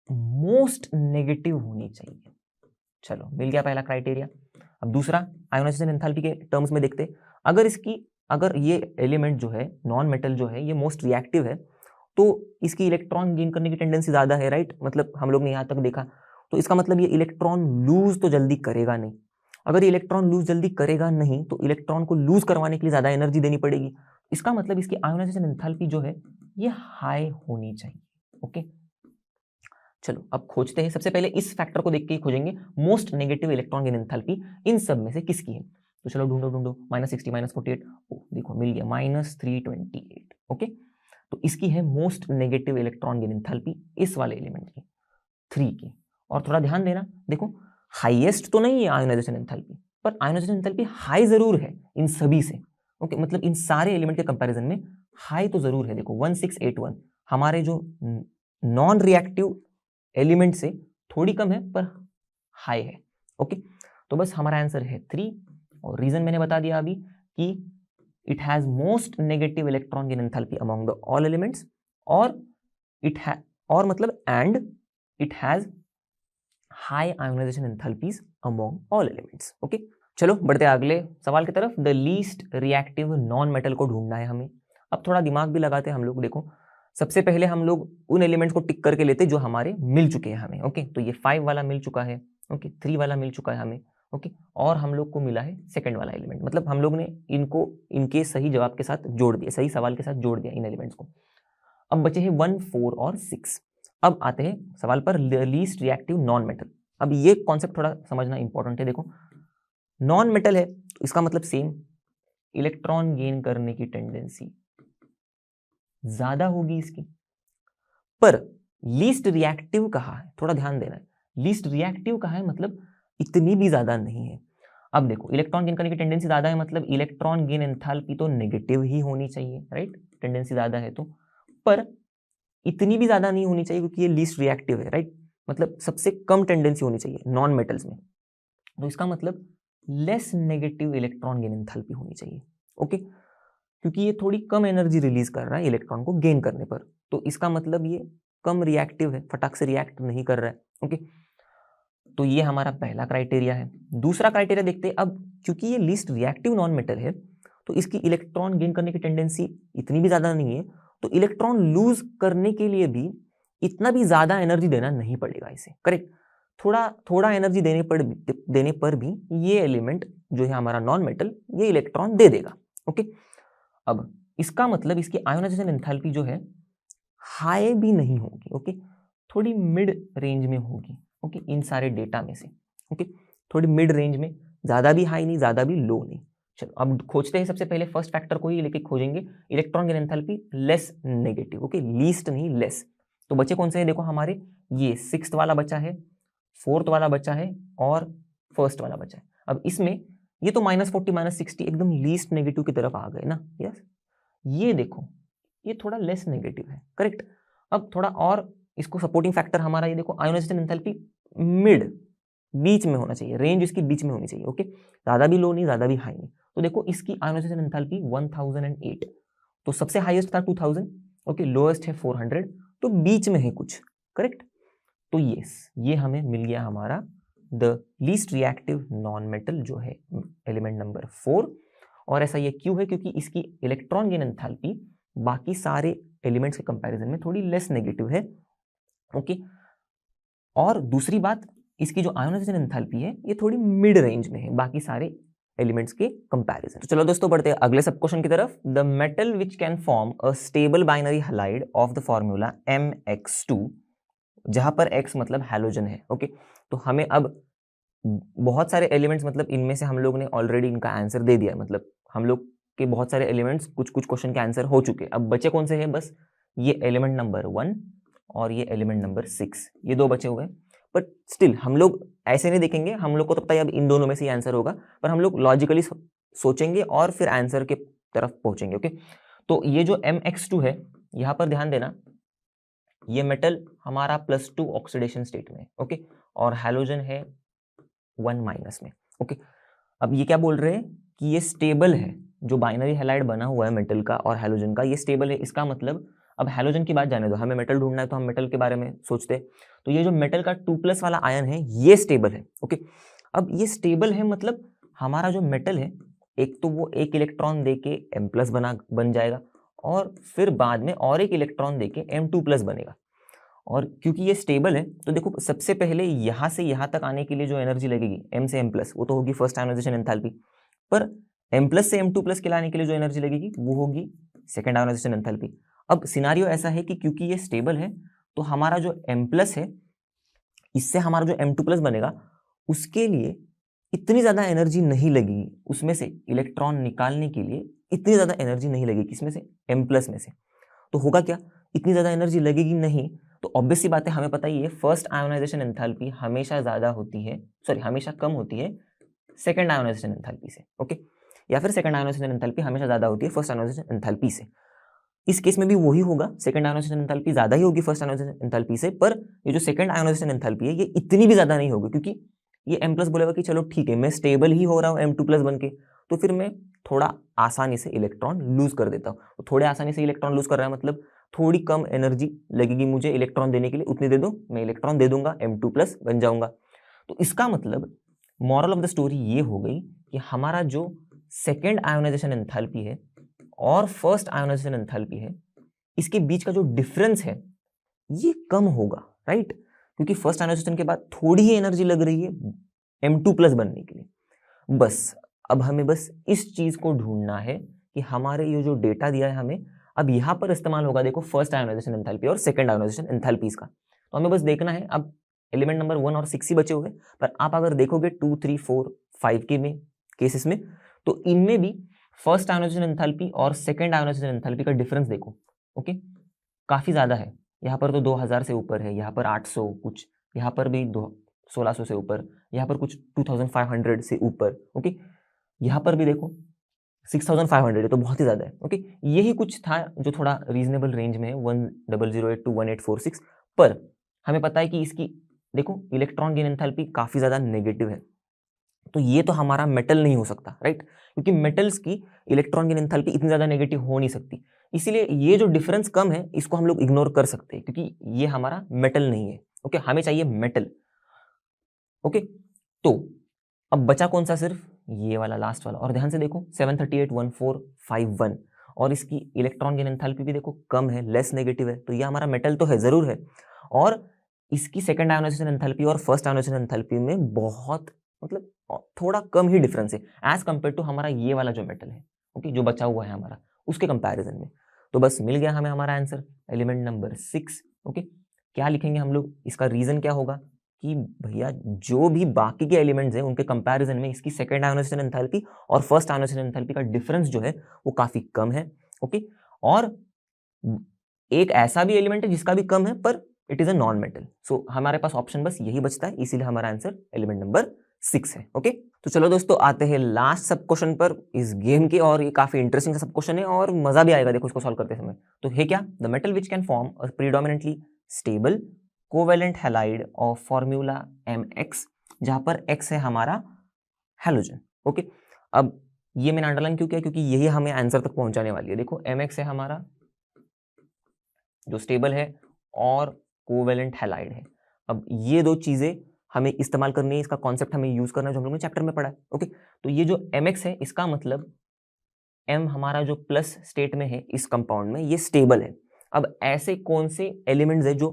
मोस्ट नेगेटिव होनी चाहिए। चलो मिल गया पहला क्राइटेरिया। अब दूसरा आयोनाइजेशन एंथैल्पी के टर्म्स में देखते, अगर ये एलिमेंट जो है नॉन मेटल जो है ये मोस्ट रिएक्टिव है तो इसकी इलेक्ट्रॉन गेन करने की टेंडेंसी ज्यादा है, राइट, मतलब हम लोग ने यहां तक देखा, तो इसका मतलब ये इलेक्ट्रॉन लूज तो जल्दी करेगा नहीं। अगर ये इलेक्ट्रॉन लूज जल्दी करेगा नहीं तो इलेक्ट्रॉन को लूज करवाने के लिए ज्यादा एनर्जी देनी पड़ेगी। इसका मतलब इसकी आयोनाइजेशन एंथैल्पी जो है ये हाई होनी चाहिए। ओके, चलो अब खोजते हैं। सबसे पहले इस फैक्टर को देख के ही खोजेंगे, most negative electron gain enthalpy इन सब में से किसकी है। तो चलो ढूंढो ढूंढो, -60, -48, देखो मिल गया -328। ओके, तो इसकी है most negative electron gain enthalpy इस वाले एलिमेंट की 3 की। और थोड़ा ध्यान देना, देखो हाईएस्ट तो नहीं है आयोनाइजेशन एंथैल्पी, पर आयोनाइजेशन एंथैल्पी हाई जरूर है इन सभी से। ओके, मतलब इन सारे एलिमेंट के कंपैरिजन में हाई तो जरूर है। देखो 1681 हमारे जो नॉन रिएक्टिव एलिमेंट से थोड़ी कम है पर हाई है। ओके, तो बस हमारा आंसर है 3, और रीजन मैंने बता दिया अभी कि it has most negative electron gain enthalpy among the all elements, और मतलब and it has high ionisation enthalpies among all elements. Okay, चलो बढ़ते हैं अगले सवाल की तरफ। The least reactive non metal को ढूंढना है हमें। अब थोड़ा दिमाग भी लगाते हैं हम लोग। देखो सबसे पहले हम लोग उन एलिमेंट्स को टिक करके लेते जो हमारे मिल चुके हैं हमें। ओके, तो ये 5 वाला मिल चुका है, ओके 3 वाला मिल चुका है हमें, ओके, और हम लोग को मिला है सेकंड वाला एलिमेंट, मतलब हम लोग ने इनको इनके सही जवाब के साथ जोड़ दिया, सही सवाल के साथ जोड़ दिया इन एलिमेंट्स को। अब बचे हैं 1, 4 और 6। अब आते हैं सवाल पर लीस्ट रिएक्टिव नॉन मेटल। अब ये कॉन्सेप्ट थोड़ा समझना इंपॉर्टेंट है। देखो नॉन मेटल है तो इसका मतलब सेम, इलेक्ट्रॉन गेन करने की टेंडेंसी ज्यादा होगी इसकी। पर लीस्ट रिएक्टिव कहाँ है, थोड़ा ध्यान देना है, लीस्ट रिएक्टिव कहाँ है, मतलब इतनी भी ज्यादा नहीं है। अब देखो इलेक्ट्रॉन गेन करने की टेंडेंसी ज्यादा है, मतलब इलेक्ट्रॉन गेन एंथैल्पी तो नेगेटिव ही होनी चाहिए, राइट, टेंडेंसी ज्यादा है तो। पर इतनी भी ज्यादा नहीं होनी चाहिए क्योंकि ये लीस्ट रिएक्टिव है, राइट, मतलब सबसे कम टेंडेंसी होनी चाहिए नॉन मेटल्स में। तो इसका मतलब less negative electron gain enthalpy होनी चाहिए, ओके, क्योंकि ये थोड़ी कम एनर्जी रिलीज कर रहा है इलेक्ट्रॉन को गेन करने पर, तो इसका मतलब ये कम रिएक्टिव है, फटाक से रिएक्ट नहीं कर रहा है, ओके। तो ये हमारा पहला क्राइटेरिया है। दूसरा क्राइटेरिया देखते हैं अब, क्योंकि ये लीस्ट रिएक्टिव नॉन मेटल है तो इसकी इलेक्ट्रॉन गेन करने की टेंडेंसी इतनी भी ज्यादा नहीं है, तो इलेक्ट्रॉन लूज करने के लिए भी इतना भी ज्यादा एनर्जी देना नहीं पड़ेगा इसे, करेक्ट। थोड़ा थोड़ा एनर्जी देने पर भी ये एलिमेंट जो है हमारा नॉन मेटल ये इलेक्ट्रॉन दे देगा, ओके। अब इसका मतलब इसकी आयोनाइजेशन एंथैल्पी जो है हाई भी नहीं होगी, ओके, थोड़ी मिड रेंज में होगी, ओके, इन सारे डेटा में से, ओके, थोड़ी मिड रेंज में, ज्यादा भी हाई नहीं ज्यादा भी लो नहीं। चलो अब खोजते हैं, सबसे पहले फर्स्ट फैक्टर को ही लेके खोजेंगे, electron gain enthalpy less negative, okay, least नहीं लेस। तो बचे कौन से हैं, देखो हमारे ये 6th वाला बचा है, 4th वाला बचा है और 1st वाला बचा है। अब इसमें ये तो -40 -60 एकदम लीस्ट नेगेटिव की तरफ आ गए ना, यस। ये देखो ये थोड़ा लेस नेगेटिव है, करेक्ट। अब थोड़ा और इसको सपोर्टिंग फैक्टर हमारा ये देखो आयोनाइजेशन एंथैल्पी मिड बीच में होना चाहिए, रेंज इसकी बीच में होनी चाहिए, ओके, ज्यादा भी लो नहीं ज्यादा भी हाई नहीं। तो देखो इसकी आयोनाइजेशन एंथैल्पी 1008, तो सबसे हाईएस्ट था 2000, ओके, लोएस्ट है 400, तो बीच में है कुछ, करेक्ट। तो ये हमें मिल गया हमारा the least reactive non metal जो है एलिमेंट नंबर 4। और ऐसा ये क्यों है, क्योंकि इसकी इलेक्ट्रॉन गेन एंथैल्पी बाकी सारे एलिमेंट्स के कंपैरिजन में थोड़ी लेस नेगेटिव है, ओके। और दूसरी बात, इसकी जो आयोनाइजेशन एंथैल्पी है ये थोड़ी मिड रेंज में है बाकी सारे एलिमेंट्स के कंपैरिजन। तो चलो दोस्तों बढ़ते हैं अगले सब क्वेश्चन की तरफ। The metal which can form a stable binary halide of the formula MX2, जहां पर X मतलब हैलोजन है, ओके। तो हमें अब बहुत सारे एलिमेंट्स, मतलब इनमें से हम लोग ने ऑलरेडी इनका आंसर दे दिया, मतलब हम लोग के बहुत सारे एलिमेंट्स कुछ कुछ क्वेश्चन के आंसर हो चुके। अब बचे कौन से हैं, बस ये एलिमेंट नंबर 1 और ये एलिमेंट नंबर 6, ये दो बचे हुए हैं। बट स्टिल हम लोग ऐसे नहीं देखेंगे, हम लोग को तो पता है अब इन दोनों में से ही आंसर होगा, पर हम लोग लॉजिकली सोचेंगे और फिर आंसर के तरफ पहुंचेंगे, ओके। तो ये जो MX2 है, यहाँ पर ध्यान देना, ये मेटल हमारा +2 ऑक्सीडेशन स्टेट में, ओके, और हैलोजन है 1- में, ओके। अब ये क्या बोल रहे हैं कि ये स्टेबल है, जो बाइनरी हैलाइड बना हुआ है मेटल का और हैलोजन का, ये स्टेबल है। इसका मतलब अब हैलोजन की बात जाने दो, हमें मेटल ढूंढना है तो हम मेटल के बारे में सोचते हैं। तो ये जो मेटल का 2+ वाला आयन है ये स्टेबल है, ओके। अब ये स्टेबल है मतलब हमारा जो मेटल है, एक तो वो एक इलेक्ट्रॉन देके M+ बन जाएगा और फिर बाद में और एक इलेक्ट्रॉन देके M2+ बनेगा। और क्योंकि ये स्टेबल है तो देखो सबसे पहले यहाँ से यहाँ तक आने के लिए जो एनर्जी लगेगी M से M+, वो तो होगी फर्स्ट आयोनाइजेशन एंथैल्पी, पर M+ से M2+ के लाने के लिए जो एनर्जी लगेगी वो होगी सेकेंड आयोनाइजेशन एंथैल्पी। अब सिनारियो ऐसा है कि क्योंकि ये स्टेबल है तो हमारा जो M+ है, इससे हमारा जो M2+ बनेगा उसके लिए इतनी ज्यादा एनर्जी नहीं लगेगी, उसमें से इलेक्ट्रॉन निकालने के लिए इतनी ज्यादा एनर्जी नहीं लगेगी, किसमें से, M+ में से। तो होगा क्या, इतनी ज्यादा एनर्जी लगेगी नहीं, तो ऑब्वियस सी बात है, हमें पता ही है फर्स्ट आयोनाइजेशन एंथैल्पी हमेशा ज्यादा होती है, सॉरी हमेशा कम होती है सेकंड आयोनाइजेशन एंथैल्पी से, ओके, या फिर सेकंड आयोनाइजेशन एंथैल्पी हमेशा ज्यादा होती है फर्स्ट आयोनाइजेशन एंथैल्पी से। इस केस में भी वही होगा, सेकंड आयोनाइजेशन एंथैल्पी ज्यादा ही होगी फर्स्ट आयोनाइजेशन एंथैल्पी से, पर ये जो सेकंड आयोनाइजेशन एंथैल्पी है ये इतनी भी ज्यादा नहीं होगी, क्योंकि ये M+ बोलेगा कि चलो ठीक है मैं स्टेबल ही हो रहा हूँ M2+ बन के, तो फिर मैं थोड़ा आसानी से इलेक्ट्रॉन लूज कर देता हूँ। तो थोड़े आसानी से इलेक्ट्रॉन लूज कर रहा है मतलब थोड़ी कम एनर्जी लगेगी मुझे इलेक्ट्रॉन देने के लिए, उतनी दे दो, मैं इलेक्ट्रॉन दे दूंगा, M2+ बन जाऊंगा। तो इसका मतलब मॉरल ऑफ द स्टोरी ये हो गई कि हमारा जो सेकेंड आयोनाइजेशन एंथैल्पी है और फर्स्ट आयोनाइजेशन एंथैल्पी है, इसके बीच का जो डिफरेंस है ये कम होगा, राइट, क्योंकि फर्स्ट आयोनाइजेशन के बाद थोड़ी ही एनर्जी लग रही है M2+ बनने के लिए। बस अब हमें बस इस चीज को ढूंढना है कि हमारे ये जो डेटा दिया है हमें अब यहाँ पर इस्तेमाल होगा, देखो फर्स्ट आयोनाइजेशन एंथैल्पी और सेकंड आयोनाइजेशन एंथैल्पीज का। तो हमें बस देखना है, अब एलिमेंट नंबर 1 और 6 ही बचे हुए, पर आप अगर देखोगे 2, 3, 4, 5 के में केसेस में, तो इनमें भी फर्स्ट आयोनाइजेशन एंथैल्पी और सेकंड आयोनाइजेशन एंथैल्पी का डिफरेंस देखो, ओके, काफ़ी ज़्यादा है। यहाँ पर तो 2000 से ऊपर है, यहाँ पर 800 कुछ, यहाँ पर भी 1600 से ऊपर, यहाँ पर कुछ 2500 से ऊपर, ओके, यहाँ पर भी देखो 6500 है, तो बहुत ही ज़्यादा है, ओके। यही कुछ था जो थोड़ा रीजनेबल रेंज में है, 1008 to 1846, पर हमें पता है कि इसकी देखो इलेक्ट्रॉन गेन एंथैल्पी काफ़ी ज़्यादा नेगेटिव है, तो ये तो हमारा मेटल नहीं हो सकता, राइट, क्योंकि मेटल्स की इलेक्ट्रॉन गेन एंथैल्पी इतनी ज़्यादा नेगेटिव हो नहीं सकती, इसीलिए ये जो डिफरेंस कम है इसको हम लोग इग्नोर कर सकते हैं, क्योंकि ये हमारा मेटल नहीं है, ओके, हमें चाहिए मेटल, ओके। तो अब बचा कौन सा, सिर्फ ये वाला लास्ट वाला, और ध्यान से देखो 7381451, और इसकी इलेक्ट्रॉन गेन एंथैल्पी भी देखो कम है, लेस नेगेटिव है, तो ये हमारा मेटल तो है, जरूर है, और इसकी सेकंड आयोनाइजेशन एंथैल्पी और फर्स्ट आयोनाइजेशन एंथैल्पी में बहुत मतलब थोड़ा कम ही डिफरेंस है एज कंपेयर टू हमारा ये वाला जो मेटल है, ओके, जो बचा हुआ है हमारा उसके कंपैरिजन में। तो बस मिल गया हमें हमारा आंसर, एलिमेंट नंबर 6, ओके। क्या लिखेंगे हम लोग, इसका रीजन क्या होगा कि भैया जो भी बाकी के एलिमेंट्स हैं उनके कंपैरिजन में इसकी सेकंड आयोनाइजेशन एंथैल्पी और फर्स्ट आयोनाइजेशन एंथैल्पी का डिफरेंस जो है वो काफी कम है, ओके। और एक ऐसा भी एलिमेंट है जिसका भी कम है पर it is a non metal, so हमारे पास ऑप्शन बस यही बचता है, इसीलिए हमारा आंसर एलिमेंट नंबर 6 है, ओके। तो चलो दोस्तों आते हैं लास्ट सब क्वेश्चन पर इस गेम के, और ये काफी इंटरेस्टिंग सब क्वेश्चन है और मजा भी आएगा देखो इसको सॉल्व करते समय। तो है क्या, the metal which can form a predominantly stable covalent halide of formula mx, जहां पर x है हमारा हैलोजन, ओके। अब ये मैंने अंडरलाइन क्यों किया, क्योंकि यही हमें आंसर तक पहुंचाने वाली है। देखो mx है हमारा जो स्टेबल है और कोवेलेंट हैलाइड है। अब ये दो चीजें हमें इस्तेमाल करनी है, इसका कॉन्सेप्ट हमें यूज करना है जो हम लोगों ने चैप्टर में पढ़ा है, ओके। तो ये जो mx है इसका मतलब m हमारा जो प्लस स्टेट में है इस कंपाउंड में ये स्टेबल है। अब ऐसे कौन से एलिमेंट्स है जो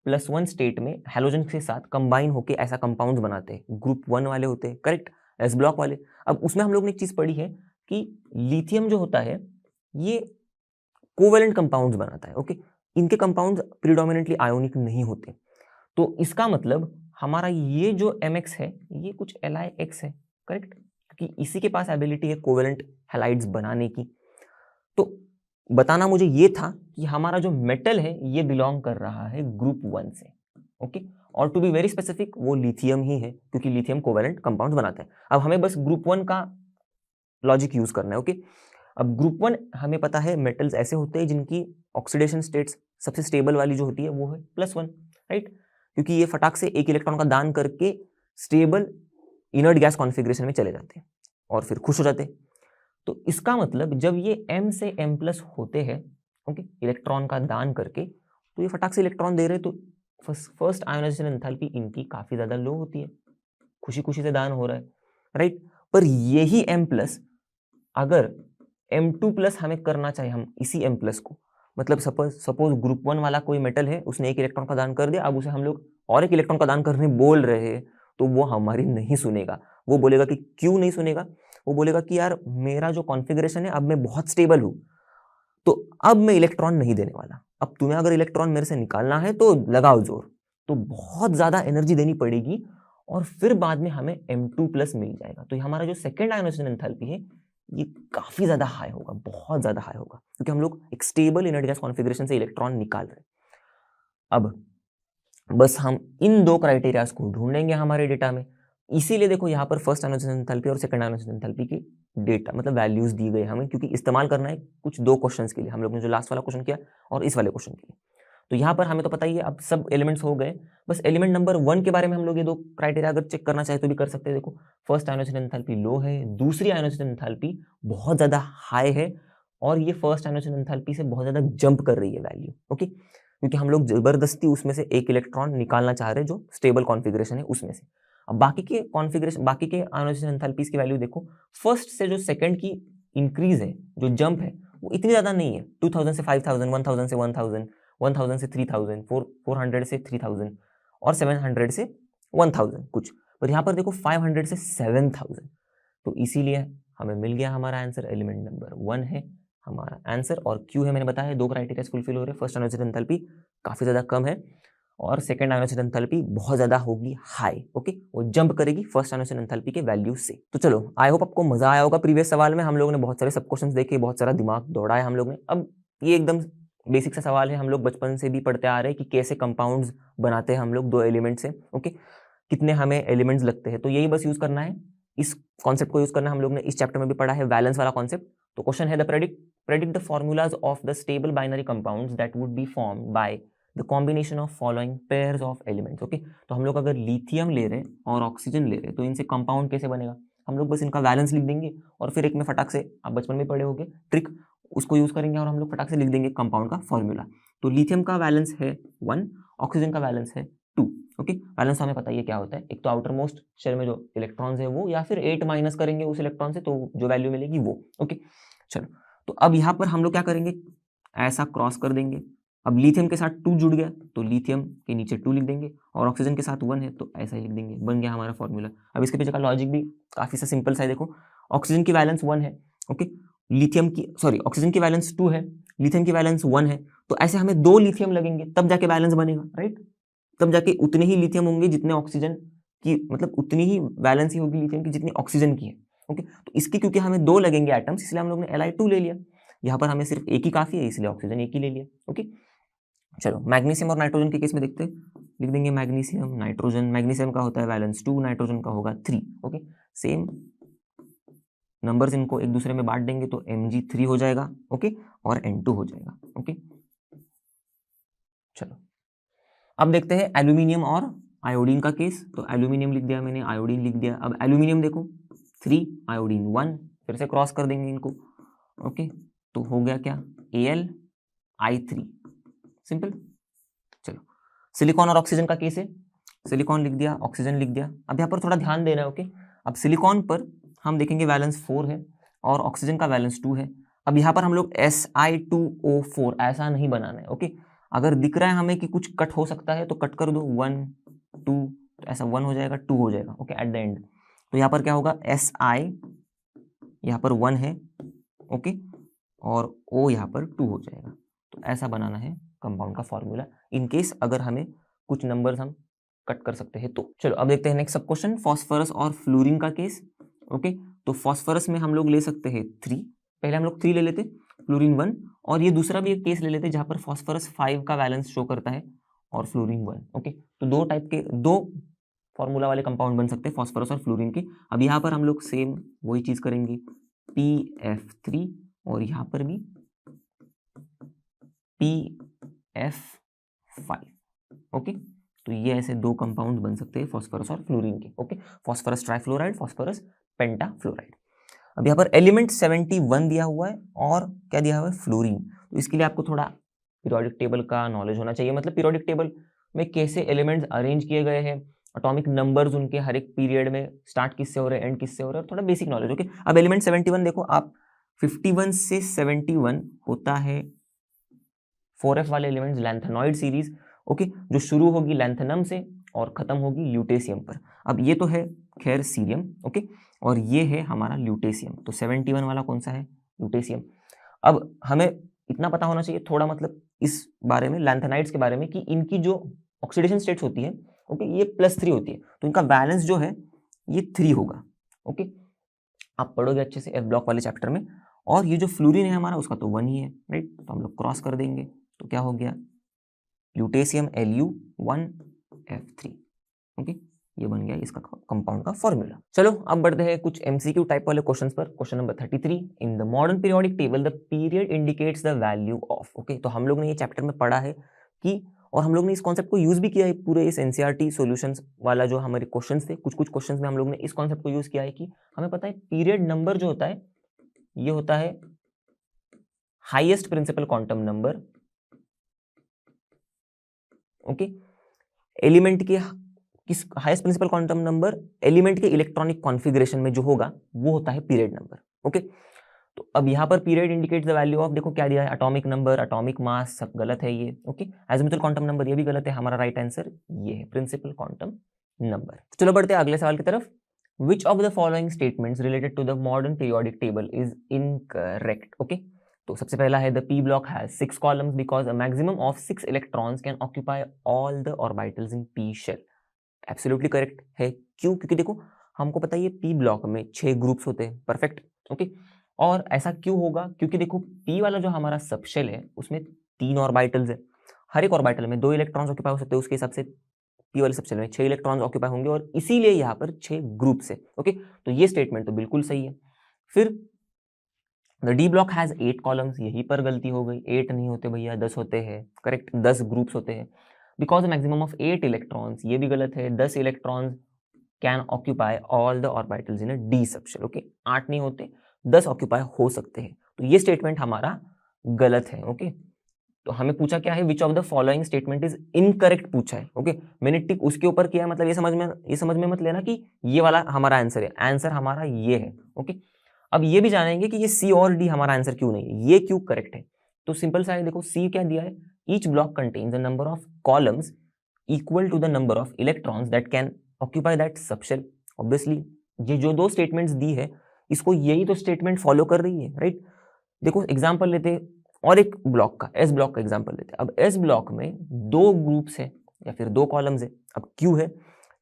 +1 स्टेट में हैलोजन के साथ कंबाइन होकर ऐसा कंपाउंड्स बनाते हैं, ग्रुप 1 वाले होते हैं, करेक्ट, एस ब्लॉक वाले। अब उसमें हम लोग ने एक चीज पढ़ी है कि लिथियम जो होता है ये कोवेलेंट कंपाउंड्स बनाता है, ओके। इनके कंपाउंड्स प्रीडोमिनेंटली आयोनिक नहीं होते, तो इसका मतलब हमारा ये जो mx है ये कुछ LiX है, करेक्ट, क्योंकि इसी के पास एबिलिटी है कोवेलेंट हैलाइड्स बनाने की। तो बताना मुझे ये था कि हमारा जो मेटल है ये बिलोंग कर रहा है ग्रुप 1 से, ओके। और टू बी वेरी स्पेसिफिक वो लिथियम ही है, क्योंकि लिथियम कोवेलेंट कंपाउंड बनाता है। अब हमें बस ग्रुप 1 का लॉजिक यूज करना है, ओके। अब ग्रुप 1 हमें पता है मेटल्स ऐसे होते हैं जिनकी ऑक्सीडेशन स्टेट्स सबसे स्टेबल वाली जो होती है वो है +1, राइट, क्योंकि ये फटाक से एक इलेक्ट्रॉन का दान करके स्टेबल इनर्ट गैस कॉन्फ़िगरेशन में चले जाते हैं और फिर खुश हो जाते हैं। तो इसका मतलब जब ये m से m+ होते हैं, ओके, इलेक्ट्रॉन का दान करके, तो ये फटाक से इलेक्ट्रॉन दे रहे, तो फर्स्ट आयोनाइजेशन एंथैल्पी इनकी काफी ज्यादा लो होती है, खुशी खुशी से दान हो रहा है, राइट। पर यही m+ अगर m2+ हमें करना चाहिए, हम इसी m+ को, मतलब सपोज ग्रुप 1 वाला कोई मेटल है, उसने एक इलेक्ट्रॉन का दान कर दिया, अब उसे हम लोग और एक इलेक्ट्रॉन का दान करने बोल रहे हैं, तो वो हमारी नहीं सुनेगा। वो बोलेगा कि क्यों नहीं सुनेगा, वो बोलेगा कि यार मेरा जो कॉन्फ़िगरेशन है अब मैं बहुत स्टेबल हूं, तो अब मैं इलेक्ट्रॉन नहीं देने वाला। अब तुम्हें अगर इलेक्ट्रॉन मेरे से निकालना है तो लगाओ जोर, तो बहुत ज्यादा एनर्जी देनी पड़ेगी और फिर बाद में हमें m2+ मिल जाएगा। तो हमारा जो सेकेंड आयोनाइजेशन एंथैल्पी है ये काफी ज्यादा हाई होगा, बहुत ज्यादा हाई होगा, क्योंकि हम लोग एक स्टेबल इनर्ट गैस कॉन्फ़िगरेशन से इलेक्ट्रॉन निकाल रहे हैं। अब बस हम इन दो क्राइटेरियाज को ढूंढेंगे हमारे डेटा में, इसीलिए देखो यहाँ पर फर्स्ट आयोनाइजेशन एंथैल्पी और सेकंड आयोनाइजेशन एंथैल्पी की डेटा मतलब वैल्यूज दी गई हमें, क्योंकि इस्तेमाल करना है कुछ दो क्वेश्चंस के लिए, हम लोग ने जो लास्ट वाला क्वेश्चन किया और इस वाले क्वेश्चन के लिए। तो यहाँ पर हमें तो पता ही है, अब सब एलिमेंट्स हो गए, बस एलिमेंट नंबर 1 के बारे में हम लोग ये दो क्राइटेरिया अगर चेक करना चाहे तो भी कर सकते हैं। देखो फर्स्ट आयोनाइजेशन एंथैल्पी लो है, दूसरी आयोनाइजेशन एंथैल्पी बहुत ज्यादा हाई है, और ये फर्स्ट आयोनाइजेशन एंथैल्पी से बहुत ज्यादा जंप कर रही है वैल्यू, ओके, क्योंकि हम लोग जबरदस्ती उसमें से एक इलेक्ट्रॉन निकालना चाह रहे हैं जो स्टेबल कॉन्फ़िगरेशन है उसमें से। अब बाकी के कॉन्फ़िगरेशन, बाकी के आयोनाइजेशन एंथैल्पीज की वैल्यू देखो, फर्स्ट से जो सेकंड की इंक्रीज है, जो जंप है, वो इतनी ज्यादा नहीं है, 2000 से 5000, 1000 से 1000, 1000 से 3000, 400 से 3000 और 700 से 1000 कुछ, पर यहाँ पर देखो 500 से 7000। तो इसीलिए हमें मिल गया हमारा आंसर, एलिमेंट नंबर 1 है हमारा आंसर। और क्यों है मैंने बताया, दो क्राइटेरिया फुलफिल हो रहे हैं, फर्स्ट आयोनाइजेशन एंथैल्पी काफी ज्यादा कम है और सेकंड आयोनाइजेशन एंथैल्पी बहुत ज्यादा होगी हाई, ओके, वो जंप करेगी फर्स्ट आयोनाइजेशन एंथैल्पी के वैल्यू से। तो चलो, आई होप आपको मजा आया होगा। प्रीवियस सवाल में हम लोगों ने बहुत सारे सब क्वेश्चंस देखे, बहुत सारा दिमाग दौड़ाया हम लोग ने। अब ये एकदम बेसिक सा सवाल है, हम लोग बचपन से भी पढ़ते आ रहे हैं कि कैसे कंपाउंड्स बनाते हैं हम लोग दो एलिमेंट से, ओके, कितने हमें एलिमेंट्स लगते हैं। तो यही बस यूज करना है, इस कॉन्सेप्ट को यूज करना है। हम लोग ने इस चैप्टर में भी पढ़ा है वैलेंस वाला कॉन्सेप्ट। तो क्वेश्चन है the predict the formulas of the stable binary compounds that would be formed by the combination of following pairs of elements, okay. तो हम लोग अगर लिथियम ले रहे हैं और ऑक्सीजन ले रहे हैं तो इनसे कंपाउंड कैसे बनेगा, हम लोग बस इनका वैलेंस लिख देंगे और फिर एक में फटाक से, आप बचपन में पढ़े होंगे ट्रिक, उसको यूज करेंगे और हम लोग फटाक से लिख देंगे कंपाउंड का फॉर्मूला। तो लिथियम का वैलेंस है 1, ऑक्सीजन का वैलेंस है 2, ओके। बैलेंस हमें पता ही है क्या होता है, एक तो आउटर मोस्ट शेल में जो इलेक्ट्रॉन्स है वो, या फिर 8 माइनस करेंगे उस इलेक्ट्रॉन से तो जो वैल्यू मिलेगी वो, ओके। चलो, तो अब यहाँ पर हम लोग क्या करेंगे, ऐसा क्रॉस कर देंगे। अब लिथियम के साथ 2 जुड़ गया तो लिथियम के नीचे 2 लिख देंगे, और ऑक्सीजन के साथ 1 है तो ऐसा ही लिख देंगे, बन गया हमारा फॉर्मूला। अब इसके पीछे का लॉजिक भी काफी सा सिंपल सा है। देखो, ऑक्सीजन की वैलेंस 1 है, ओके, लिथियम की ऑक्सीजन की वैलेंस 2 है, लिथियम की वैलेंस 1 है, तो ऐसे हमें 2 लिथियम लगेंगे तब जाके बैलेंस बनेगा, राइट। तब जाके उतने ही लिथियम होंगे जितने ऑक्सीजन की, मतलब उतनी ही वैलेंस ही होगी लिथियम की जितनी ऑक्सीजन की है, ओके। तो इसकी क्योंकि हमें 2 लगेंगे एटम्स, इसलिए हम लोग ने Li2 ले लिया। यहाँ पर हमें सिर्फ एक ही काफी है, इसलिए ऑक्सीजन एक ही ले लिया, ओके। चलो, मैग्नीशियम और नाइट्रोजन के केस में देखते हैं, लिख देंगे मैग्नीशियम, नाइट्रोजन। मैग्नीशियम का होता है वैलेंस 2, नाइट्रोजन का होगा 3, ओके। सेम नंबर्स इनको एक दूसरे में बांट देंगे तो Mg3 हो जाएगा, ओके, और N2 हो जाएगा, ओके। चलो, अब देखते हैं एल्यूमिनियम और आयोडीन का केस। तो एल्यूमिनियम लिख दिया मैंने, आयोडीन लिख दिया। अब एल्यूमिनियम देखो 3, आयोडीन 1, फिर से क्रॉस कर देंगे इनको, ओके। तो हो गया क्या, AlI3, सिंपल। चलो, सिलिकॉन और ऑक्सीजन का केस है, सिलिकॉन लिख दिया, ऑक्सीजन लिख दिया। अब यहाँ पर थोड़ा ध्यान देना है, ओके। अब सिलिकॉन पर हम देखेंगे वैलेंस 4 है और ऑक्सीजन का वैलेंस 2 है। अब यहाँ पर हम लोग Si2O4 ऐसा नहीं बनाना है, ओके। अगर दिख रहा है हमें कि कुछ कट हो सकता है तो कट कर दो, 1 2, तो ऐसा 1 हो जाएगा, 2 हो जाएगा, ओके, एट द एंड। तो यहाँ पर क्या होगा, Si यहाँ पर 1 है, ओके, और O यहाँ पर 2 हो जाएगा। तो ऐसा बनाना है कंपाउंड का फॉर्मूला, इन केस अगर हमें कुछ नंबर्स हम कट कर सकते हैं तो। चलो, अब देखते हैं नेक्स्ट सब क्वेश्चन, फॉस्फोरस और फ्लोरीन का केस, ओके। तो फॉस्फोरस में हम लोग ले सकते हैं 3, पहले हम लोग 3 ले लेते, फ्लोरीन 1, और ये दूसरा भी एक केस ले लेते जहां पर फॉस्फोरस 5 का वैलेंस शो करता है और फ्लोरीन 1, ओके। तो 2 टाइप के 2 फॉर्मूला वाले कंपाउंड बन सकते हैं फॉस्फोरस और फ्लोरीन के। अब यहाँ पर हम लोग सेम वही चीज करेंगे, PF3, और यहाँ पर भी PF5, ओके। तो ये ऐसे 2 कंपाउंड बन सकते हैं फॉस्फोरस और फ्लोरीन के, okay. Phosphorus trifluoride, phosphorus pentafluoride. अब यहाँ पर एलिमेंट 71 दिया हुआ है और क्या दिया हुआ है, फ्लोरीन। तो इसके लिए आपको थोड़ा पीरियोडिक टेबल का नॉलेज होना चाहिए, मतलब पीरियोडिक टेबल में कैसे एलिमेंट्स अरेंज किए गए हैं, एटॉमिक नंबर्स उनके हर एक पीरियड में स्टार्ट किससे हो रहे हैं, एंड किससे हो रहे हैं, थोड़ा बेसिक नॉलेज, ओके। अब एलिमेंट 71 देखो आप, 51 से 71 होता है 4f वाले एलिमेंट्स, लैंथेनॉइड सीरीज, ओके, जो शुरू होगी लैंथेनम से और खत्म होगी ल्यूटेशियम पर। अब ये तो है खैर सीरियम, ओके, और ये है हमारा ल्यूटेशियम। तो 71 वाला कौन सा है, ल्यूटेशियम। अब हमें इतना पता होना चाहिए थोड़ा, मतलब इस बारे में, लैंथेनाइड्स के बारे में, कि इनकी जो ऑक्सीडेशन स्टेट्स होती है, ओके, ये +3 होती है, तो इनका बैलेंस जो है ये 3 होगा, ओके। आप पढ़ोगे अच्छे से F ब्लॉक वाले चैप्टर में। और ये जो फ्लोरीन है हमारा, उसका तो 1 ही है, राइट। तो हम लोग क्रॉस कर देंगे तो क्या हो गया, ल्यूटेशियम Lu1F3, ओके। ये बन गया इसका कंपाउंड का फॉर्मूला। चलो, अब बढ़ते हैं कुछ MCQ टाइप वाले क्वेश्चंस पर। Question number 33, in the modern periodic table the period indicates the value of, okay. तो हम लोग ने ये चैप्टर में पढ़ा है कि, और हम लोग ने इस कॉन्सेप्ट को यूज भी किया है पूरे इस NCERT सॉल्यूशंस वाला जो हमारे क्वेश्चंस थे, कुछ क्वेश्चंस में हम लोग ने इस कॉन्सेप्ट को यूज किया है कि हमें पता है पीरियड नंबर जो होता है ये होता है highest principal quantum number, okay. Element के किस highest principal quantum number element के इलेक्ट्रॉनिक कॉन्फ़िगरेशन में जो होगा वो होता है पीरियड नंबर, ओके। तो अब यहाँ पर period indicates the value of, देखो क्या दिया है, एटॉमिक नंबर, एटॉमिक मास, सब गलत है ये, ओके। एजिमुथल क्वांटम नंबर ये भी गलत है, हमारा राइट आंसर ये है प्रिंसिपल क्वांटम नंबर। चलो बढ़ते हैं अगले सवाल की तरफ। Which of the following statements related to the modern periodic table is incorrect, okay. तो सबसे पहला है the P block has 6 columns because a maximum of 6 electrons can occupy all the orbitals in P shell. Absolutely correct है। क्यों? क्योंकि देखो हमको पता है ये पी ब्लॉक में 6 ग्रुप्स होते हैं। परफेक्ट। ओके। और ऐसा क्यों होगा? क्योंकि देखो पी वाला जो हमारा सबशेल है उसमें 3 ऑर्बिटल्स है, हर एक ऑर्बिटल में 2 इलेक्ट्रॉन्स ऑक्यूपाई हो सकते हैं। उसके हिसाब से पी वाले सबशेल में 6 इलेक्ट्रॉन्स ऑक्यूपाई होंगे और इसीलिए यहाँ पर 6 ग्रुप्स है। ओके, तो ये स्टेटमेंट तो बिल्कुल सही है। फिर the D block has 8 columns, यहीं पर गलती हो गई। 8 नहीं होते भैया, 10 होते हैं। करेक्ट, 10 ग्रुप्स होते हैं। बिकॉज मैक्सिमम ऑफ 8 इलेक्ट्रॉन्स, ये भी गलत है। 10 electrons can occupy all the orbitals in a D subshell. Okay, 8 नहीं होते, 10 ऑक्यूपाई हो सकते हैं। तो ये स्टेटमेंट हमारा गलत है। ओके, तो हमें पूछा क्या है, which of the following statement is incorrect पूछा है। ओके, मैंने टिक उसके ऊपर किया, मतलब ये समझ में मत लेना कि ये वाला हमारा आंसर है। आंसर हमारा ये है। ओके, अब ये भी जानेंगे कि ये सी और डी हमारा आंसर क्यों नहीं है, ये क्यों करेक्ट है। तो सिंपल सा है, देखो सी क्या दिया है, each block contains a number of columns equal to the number of electrons that can occupy that subshell. Obviously ये जो 2 स्टेटमेंट्स दी है, इसको यही तो स्टेटमेंट फॉलो कर रही है, राइट। देखो एग्जांपल लेते हैं और एक ब्लॉक का, एस ब्लॉक का एग्जांपल लेते हैं। अब एस ब्लॉक में 2 ग्रुप्स है या फिर 2 कॉलम्स है। अब क्यों है?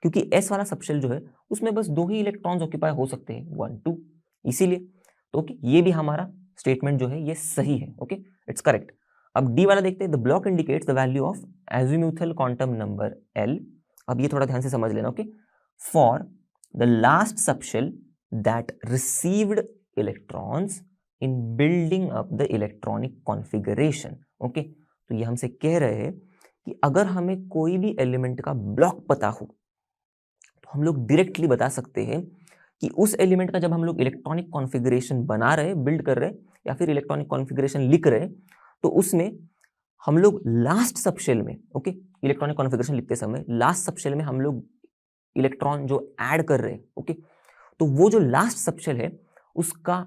क्योंकि एस वाला सबशेल जो है उसमें बस 2 ही इलेक्ट्रॉन्स ऑक्यूपाई हो सकते हैं, 1 2, इसीलिए। तो ओके, ये भी हमारा स्टेटमेंट जो है ये सही है। Okay, it's correct. अब डी वाला देखते हैं, the block indicates the value of azimuthal quantum number L. अब ये थोड़ा ध्यान से समझ लेना। Okay, for the last subshell that received electrons in building up the electronic configuration. Okay, तो ये हमसे कह रहे हैं कि अगर हमें कोई भी एलिमेंट का ब्लॉक पता हो तो हम लोग डायरेक्टली बता सकते हैं कि उस एलिमेंट का जब हम लोग इलेक्ट्रॉनिक कॉन्फ़िगरेशन बना रहे, बिल्ड कर रहे या फिर इलेक्ट्रॉनिक कॉन्फ़िगरेशन लिख रहे, तो उसमें हम लोग लास्ट सबशेल में, ओके, इलेक्ट्रॉनिक कॉन्फ़िगरेशन लिखते समय लास्ट सबशेल में हम लोग इलेक्ट्रॉन जो ऐड कर रहे हैं, ओके, तो वो जो लास्ट सबशेल है उसका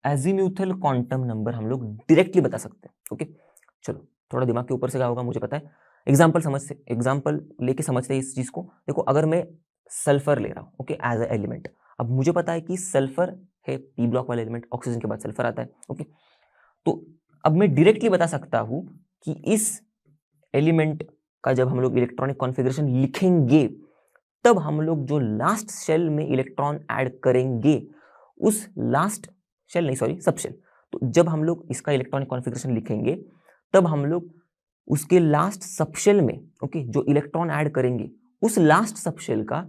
एजीम्यूथल क्वांटम नंबर हम लोग डायरेक्टली बता सकते हैं। ओके, चलो थोड़ा दिमाग के ऊपर से क्या होगा मुझे पता है। एग्जांपल लेके समझते हैं इस चीज को। देखो अगर मैं सल्फर ले रहा हूँ, ओके, एज अ एलिमेंट, अब मुझे पता है कि सल्फर है पी ब्लॉक वाला एलिमेंट, ऑक्सीजन के बाद सल्फर आता है। ओके, तो अब मैं डायरेक्टली बता सकता हूँ कि इस एलिमेंट का जब हम लोग इलेक्ट्रॉनिक कॉन्फ़िगरेशन लिखेंगे तब हम लोग जो लास्ट शेल में इलेक्ट्रॉन ऐड करेंगे, उस लास्ट शेल नहीं, सॉरी, सबशेल, तो जब हम लोग इसका इलेक्ट्रॉनिक कॉन्फ़िगरेशन लिखेंगे तब हम लोग उसके लास्ट सबशेल में, ओके, जो इलेक्ट्रॉन ऐड करेंगे उस लास्ट सबशेल का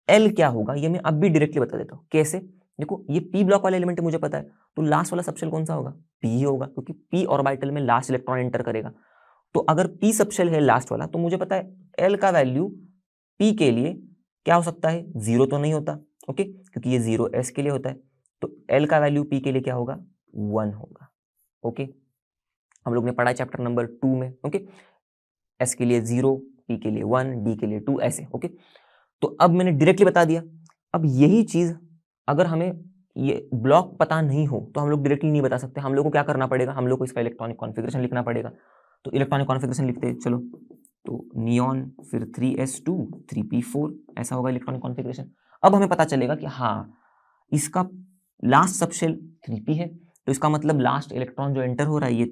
एल क्या होगा, ये मैं अब भी डायरेक्टली बता देता हूँ। कैसे? देखो ये पी ब्लॉक वाला एलिमेंट मुझे पता है, तो लास्ट वाला सबशेल कौन सा होगा? पी ही होगा, क्योंकि पी ऑर्बिटल में लास्ट इलेक्ट्रॉन एंटर करेगा। तो अगर पी सबशेल है लास्ट वाला, तो मुझे पता है एल का वैल्यू पी के लिए क्या हो सकता है? 0 तो नहीं होता, ओके, क्योंकि ये 0 एस के लिए होता है। तो एल का वैल्यू पी के लिए क्या होगा? 1 होगा। ओके, हम लोग ने पढ़ा चैप्टर नंबर 2 में। ओके, एस के लिए 0, पी के लिए 1, डी के लिए 2, ऐसे। ओके, तो अब मैंने डायरेक्टली बता दिया। अब यही चीज अगर हमें ये ब्लॉक पता नहीं हो तो हम लोग डायरेक्टली नहीं बता सकते। हम लोग को क्या करना पड़ेगा? हम लोग को इसका इलेक्ट्रॉनिक कॉन्फ़िगरेशन लिखना पड़ेगा। तो इलेक्ट्रॉनिक कॉन्फ़िगरेशन लिखते हैं, चलो। तो नियॉन, फिर 3s2 3p4, ऐसा होगा इलेक्ट्रॉनिक कॉन्फ़िगरेशन। अब हमें पता चलेगा कि हाँ, इसका लास्ट सबशेल 3p है, तो इसका मतलब लास्ट इलेक्ट्रॉन जो एंटर हो रहा है ये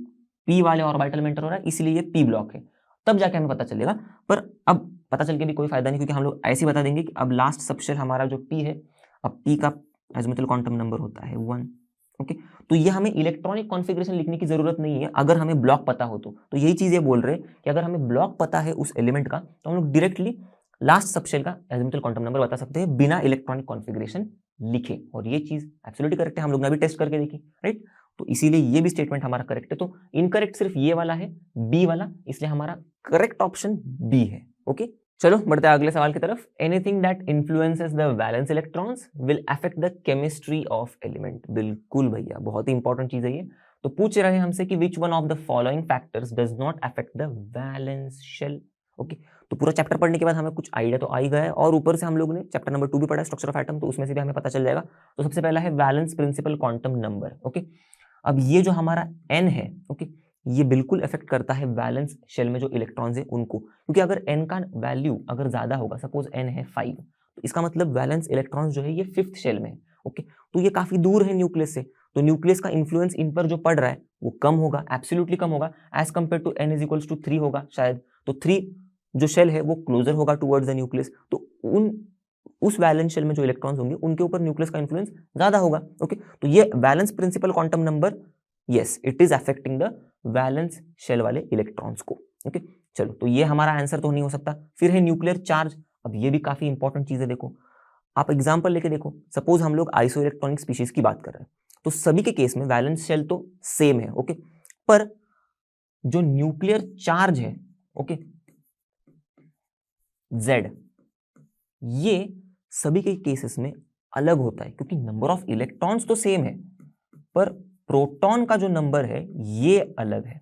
p वाले ऑर्बिटल में एंटर हो रहा है, इसलिए ये p ब्लॉक है। तब जाके हमें पता चलेगा। पर अब पता चल के भी कोई फायदा नहीं, क्योंकि हम लोग ऐसे ही बता देंगे कि अब लास्ट सबशेल हमारा जो p है, अब p का एजीमुथल क्वांटम नंबर होता है 1। ओके, तो ये हमें इलेक्ट्रॉनिक कॉन्फ़िगरेशन लिखने की जरूरत नहीं है अगर हमें ब्लॉक पता हो तो यही चीज ये बोल रहे हैं कि अगर हमें ब्लॉक पता है उस एलिमेंट का तो हम लोग डायरेक्टली लास्ट सबशेल का एजीमुथल क्वांटम नंबर बता सकते हैं बिना इलेक्ट्रॉनिक कॉन्फ़िगरेशन लिखे। और ये चीज एब्सोल्युटली करेक्ट है, हम लोग ने अभी टेस्ट करके देखी, राइट। तो इसीलिए ये भी स्टेटमेंट हमारा करेक्ट है। तो इनकरेक्ट सिर्फ ये वाला है, बी वाला, इसलिए हमारा करेक्ट ऑप्शन बी है। ओके, चलो बढ़ते हैं अगले सवाल की तरफ। Anything that influences the valence electrons will affect the chemistry of element. बिल्कुल भैया, बहुत ही इंपॉर्टेंट चीज है ये। तो पूछ रहे हैं हमसे कि which one of the following factors does not affect the valence shell. Okay, तो पूरा चैप्टर पढ़ने के बाद हमें कुछ आइडिया तो आ ही गया है, और ऊपर से हम लोग ने चैप्टर नंबर 2 भी पढ़ा है, स्ट्रक्चर ऑफ एटम, तो उसमें से भी हमें पता चल जाएगा। तो सबसे पहला है valence principal quantum number. Okay, अब ये जो हमारा n है, ओके, ये बिल्कुल इफेक्ट करता है वैलेंस शेल में जो इलेक्ट्रॉन्स है उनको, क्योंकि अगर n का वैल्यू अगर ज्यादा होगा, सपोज n है 5, तो इसका मतलब वैलेंस इलेक्ट्रॉन्स जो है ये 5th शेल में है। ओके, तो ये काफी दूर है न्यूक्लियस से, तो न्यूक्लियस का इन्फ्लुएंस इन पर जो पड़ रहा है वो कम होगा, एब्सोल्युटली कम होगा, as compare to n is equals to 3 होगा शायद। तो 3 जो शेल है वो क्लोजर होगा टुवर्ड्स द न्यूक्लियस, तो उस वैलेंस शेल में जो इलेक्ट्रॉन्स होंगे उनके ऊपर न्यूक्लियस का इन्फ्लुएंस ज्यादा होगा। ओके, तो ये valence principal quantum number, yes it is affecting the valence shell वाले इलेक्ट्रॉन्स को। ओके, चलो तो ये हमारा आंसर तो नहीं हो सकता। फिर है न्यूक्लियर चार्ज। अब ये भी काफी इंपॉर्टेंट चीज है। देखो आप एग्जांपल लेके देखो, सपोज हम लोग आइसो इलेक्ट्रॉनिक स्पीशीज की बात कर रहे हैं, तो सभी के केस में वैलेंस शेल तो सेम है। ओके, पर जो न्यूक्लियर चार्ज है, ओके Z, ये सभी के केसेस में अलग होता है, क्योंकि नंबर ऑफ इलेक्ट्रॉन्स तो सेम है पर प्रोटॉन का जो नंबर है ये अलग है,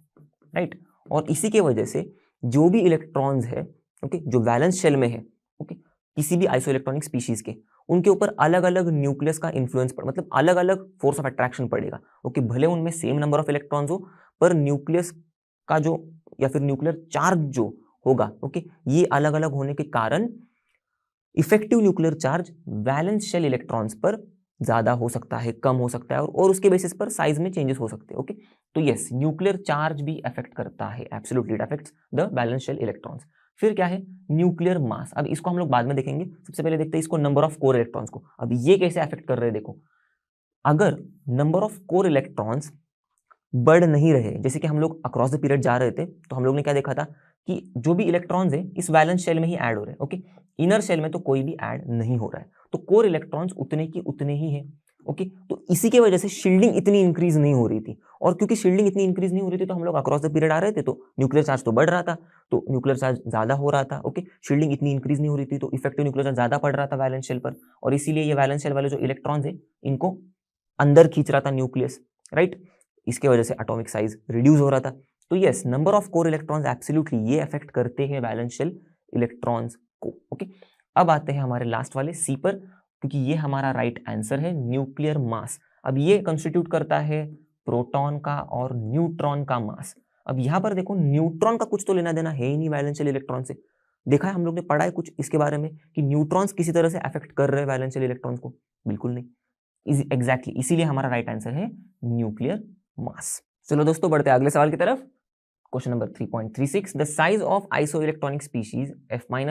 राइट। और इसी के वजह से जो भी इलेक्ट्रॉन्स है, ओके जो वैलेंस शेल में है, ओके किसी भी आइसो इलेक्ट्रॉनिक स्पीशीज के, उनके ऊपर अलग अलग न्यूक्लियस का इन्फ्लुएंस पड़, मतलब अलग अलग फोर्स ऑफ अट्रैक्शन पड़ेगा। ओके, भले उनमें सेम नंबर ऑफ इलेक्ट्रॉन्स हो, पर न्यूक्लियस का जो या फिर न्यूक्लियर चार्ज जो होगा, ओके ये अलग अलग होने के कारण effective nuclear charge valence shell electrons पर ज्यादा हो सकता है, कम हो सकता है, और उसके बेसिस पर साइज में चेंजेस हो सकते हैं। ओके, तो यस न्यूक्लियर चार्ज भी अफेक्ट करता है, absolutely it affects the valence shell electrons. फिर क्या है न्यूक्लियर मास। अब इसको हम लोग बाद में देखेंगे, सबसे पहले देखते हैं इसको नंबर ऑफ कोर इलेक्ट्रॉन्स को। अब ये कैसे अफेक्ट कर रहे हैं, देखो अगर नंबर ऑफ कोर इलेक्ट्रॉन्स बढ़ नहीं रहे, जैसे कि हम लोग अक्रॉस द पीरियड जा रहे थे, तो हम लोग ने क्या देखा था कि जो भी इलेक्ट्रॉन्स है इस वैलेंस शेल में ही ऐड हो रहे हैं। ओके, इनर शेल में तो कोई भी ऐड नहीं हो रहा है, तो कोर इलेक्ट्रॉन्स उतने की उतने ही है। ओके, तो इसी के वजह से शील्डिंग इतनी इंक्रीज नहीं हो रही थी, और क्योंकि शील्डिंग इतनी इंक्रीज नहीं हो रही थी तो हम लोग अक्रॉस द पीरियड आ रहे थे, तो न्यूक्लियर चार्ज तो बढ़ रहा था, तो न्यूक्लियर चार्ज ज्यादा हो रहा था। ओके, शील्डिंग इतनी इंक्रीज नहीं हो रही थी तो इफेक्टिव न्यूक्लियर चार्ज ज्यादा पड़ रहा था वैलेंस शेल पर, और इसीलिए ये वैलेंस शेल वाले जो इलेक्ट्रॉन्स है इनको अंदर खींच रहा था न्यूक्लियस, राइट। इसके वजह से एटॉमिक साइज रिड्यूस हो रहा था। तो yes number of core electrons absolutely ये अफेक्ट करते हैं वैलेंस शेल इलेक्ट्रॉन्स को। ओके, अब आते हैं हमारे लास्ट वाले सी पर, क्योंकि ये हमारा राइट आंसर है न्यूक्लियर मास। अब ये कंस्टिट्यूट करता है प्रोटॉन का और न्यूट्रॉन का मास। अब यहां पर देखो न्यूट्रॉन का कुछ तो लेना देना है ही नहीं वैलेंस शेल इलेक्ट्रॉन से। देखा है हम लोग ने, पढ़ा है कुछ इसके बारे में कि न्यूट्रॉन्स किसी तरह से अफेक्ट कर रहे हैं वैलेंस शेल इलेक्ट्रॉन्स को? बिल्कुल नहीं। एग्जैक्टली इसीलिए हमारा राइट आंसर है न्यूक्लियर मास। चलो दोस्तों बढ़ते हैं अगले सवाल की तरफ। Question number 3.36, the size of isoelectronic species F- Ne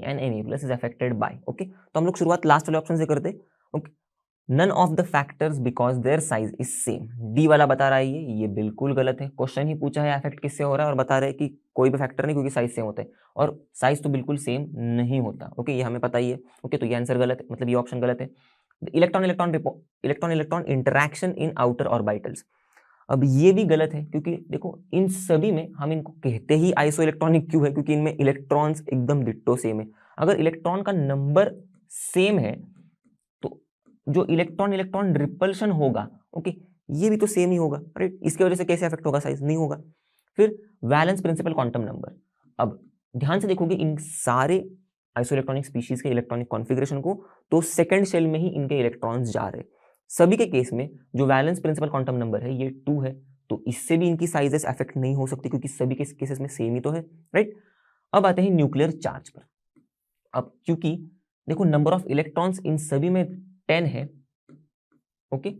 and Na+ is affected by. Okay, तो हम लोग शुरुआत लास्ट वाले ऑप्शन से करते हैं। Okay, none of the factors because their size is same. D वाला बता रहा है ये बिल्कुल गलत है। क्वेश्चन ही पूछा है अफेक्ट किससे हो रहा है और बता रहे हैं कि कोई भी फैक्टर नहीं, क्योंकि साइज सेम होता है, और साइज तो बिल्कुल सेम नहीं होता। ओके, ये हमें पता ही है। ओके, तो ये आंसर गलत है, मतलब ये ऑप्शन गलत है। इलेक्ट्रॉन इलेक्ट्रॉन इंटरैक्शन इन आउटर ऑर्बिटल्स, अब ये भी गलत है, क्योंकि देखो इन सभी में हम इनको कहते ही आइसो इलेक्ट्रॉनिक क्यों है, क्योंकि इनमें इलेक्ट्रॉन्स एकदम डिट्टो सेम है। अगर इलेक्ट्रॉन का नंबर सेम है तो जो इलेक्ट्रॉन इलेक्ट्रॉन रिपल्शन होगा, ओके ये भी तो सेम ही होगा, राइट। इसकी वजह से कैसे अफेक्ट होगा, साइज नहीं होगा। फिर वैलेंस प्रिंसिपल क्वांटम नंबर, अब ध्यान से देखोगे इन सारे आइसो इलेक्ट्रॉनिक स्पीशीज के इलेक्ट्रॉनिक कॉन्फ़िगरेशन को, तो सेकंड शेल में ही इनके इलेक्ट्रॉन्स जा रहे हैं। सभी के केस में जो वैलेंस प्रिंसिपल क्वांटम नंबर है ये 2 है, तो इससे भी इनकी साइजेस अफेक्ट नहीं हो सकती, क्योंकि सभी के केसेस में सेम ही तो है, राइट। अब आते हैं न्यूक्लियर चार्ज पर। अब क्योंकि देखो नंबर ऑफ इलेक्ट्रॉन्स इन सभी में 10 है, ओके,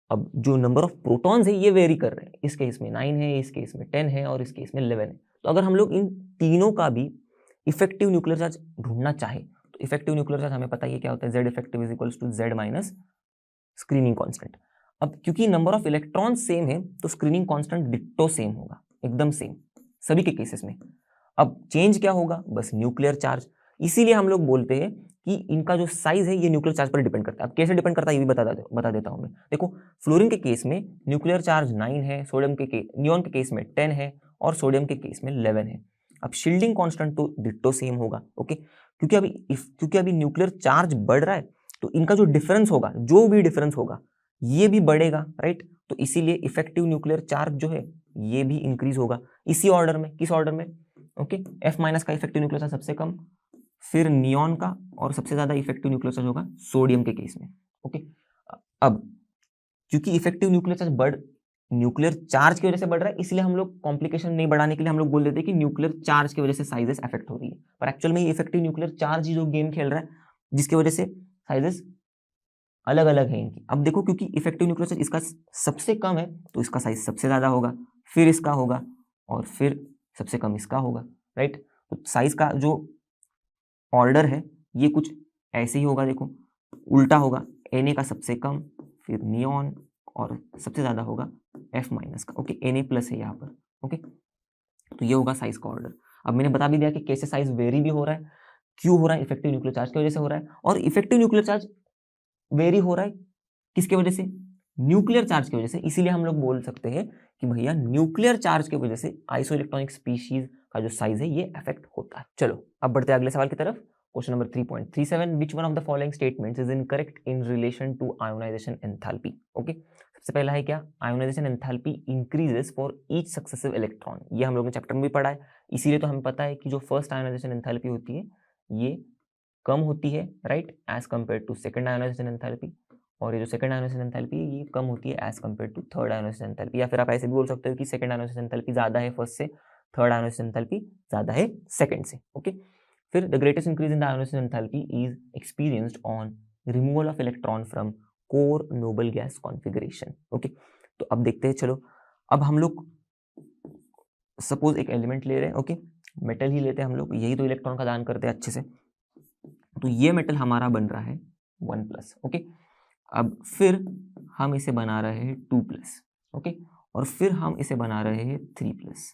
अब जो नंबर ऑफ प्रोटॉन्स है ये वेरी कर रहे हैं, इस केस में 9 है, इस केस में 10 है, और इस केस में 11 है। तो अगर हम लोग इन तीनों का भी इफेक्टिव न्यूक्लियर चार्ज ढूंढना चाहे, तो इफेक्टिव न्यूक्लियर चार्ज हमें पता ही क्या होता है, Z effective is equals to Z minus screening constant. अब क्योंकि नंबर ऑफ इलेक्ट्रॉन सेम है तो स्क्रीनिंग कांस्टेंट डिट्टो सेम होगा, एकदम सेम सभी के केसेस में। अब चेंज क्या होगा, बस न्यूक्लियर चार्ज। इसीलिए हम लोग बोलते हैं कि इनका जो साइज है ये न्यूक्लियर चार्ज पर डिपेंड करता है। अब कैसे डिपेंड करता है ये भी बता देता हूं मैं। देखो फ्लोरीन के केस में न्यूक्लियर चार्ज 9 है, सोडियम के नियॉन के केस में 10 है, और सोडियम के केस में 11 है। अब शील्डिंग कांस्टेंट तो डिट्टो सेम होगा, ओके, क्योंकि अभी न्यूक्लियर चार्ज बढ़ रहा है तो इनका जो डिफरेंस होगा, जो भी डिफरेंस होगा ये भी बढ़ेगा, राइट। तो इसीलिए इफेक्टिव न्यूक्लियर चार्ज जो है ये भी इंक्रीज होगा इसी ऑर्डर में। किस ऑर्डर में, ओके, F- का इफेक्टिव न्यूक्लियर चार्ज सबसे कम, फिर नियॉन का, और सबसे ज्यादा इफेक्टिव न्यूक्लियर चार्ज होगा सोडियम के केस में। ओके, अब क्योंकि effective nuclear charge nuclear charge की वजह से बढ़ रहा है, इसलिए हम लोग कॉम्प्लिकेशन नहीं बढ़ाने के लिए हम लोग बोल देते हैं कि न्यूक्लियर चार्ज की वजह से साइजेस अफेक्ट हो रही है, पर एक्चुअल में इफेक्टिव न्यूक्लियर चार्ज ही जो गेम खेल रहा है, जिसकी वजह से साइजेस अलग अलग है इनकी। अब देखो क्योंकि इफेक्टिव न्यूक्लियर चार्ज इसका सबसे कम है तो इसका साइज सबसे ज्यादा होगा, फिर इसका होगा और फिर सबसे कम इसका होगा, राइट। तो साइज का जो ऑर्डर है ये कुछ ऐसे ही होगा, देखो उल्टा होगा, Na का सबसे कम, फिर नियॉन और सबसे ज्यादा होगा F माइनस का। ओके, Na प्लस है यहाँ पर। ओके, तो ये होगा साइज का ऑर्डर। अब मैंने बता भी दिया कि कैसे साइज वेरी भी हो रहा है, क्यों हो रहा है, इफेक्टिव न्यूक्लियर चार्ज की वजह से हो रहा है। और इफेक्टिव न्यूक्लियर चार्ज वेरी हो रहा है किसके वजह से, न्यूक्लियर चार्ज की वजह से। इसीलिए हम लोग बोल सकते हैं कि भैया न्यूक्लियर चार्ज की वजह से आइसोइलेक्ट्रॉनिक स्पीशीज का जो साइज है ये अफेक्ट होता है। चलो अब बढ़ते हैं अगले सवाल की तरफ। Question number 3.37, which one of the following statements is incorrect in relation to ionization enthalpy. Okay, सबसे पहला है क्या, ionization enthalpy increases for each successive electron. ये हम लोग ने चैप्टर में भी पढ़ा है, इसीलिए तो हमें पता है कि जो फर्स्ट आयोनाइजेशन एंथैल्पी होती है ये कम होती है, right, as compare to second ionization enthalpy. और ये जो सेकंड आयोनाइजेशन एंथैल्पी है ये कम होती है as compare to third ionization enthalpy. या फिर आप ऐसे भी बोल सकते हो कि सेकंड आयोनाइजेशन एंथैल्पी ज्यादा है फर्स्ट से, थर्ड आयोनाइजेशन एंथैल्पी ज्यादा है सेकंड से। ओके, फिर the greatest increase in the ionisation enthalpy is experienced on removal of electron from core noble gas configuration. Okay, तो अब देखते हैं, चलो अब हम लोग सपोज एक एलिमेंट ले रहे हैं, ओके, मेटल ही लेते हैं हम लोग, यही तो इलेक्ट्रॉन का दान करते हैं अच्छे से। तो ये मेटल हमारा बन रहा है 1+। ओके, अब फिर हम इसे बना रहे हैं 2+। ओके, और फिर हम इसे बना रहे हैं 3+,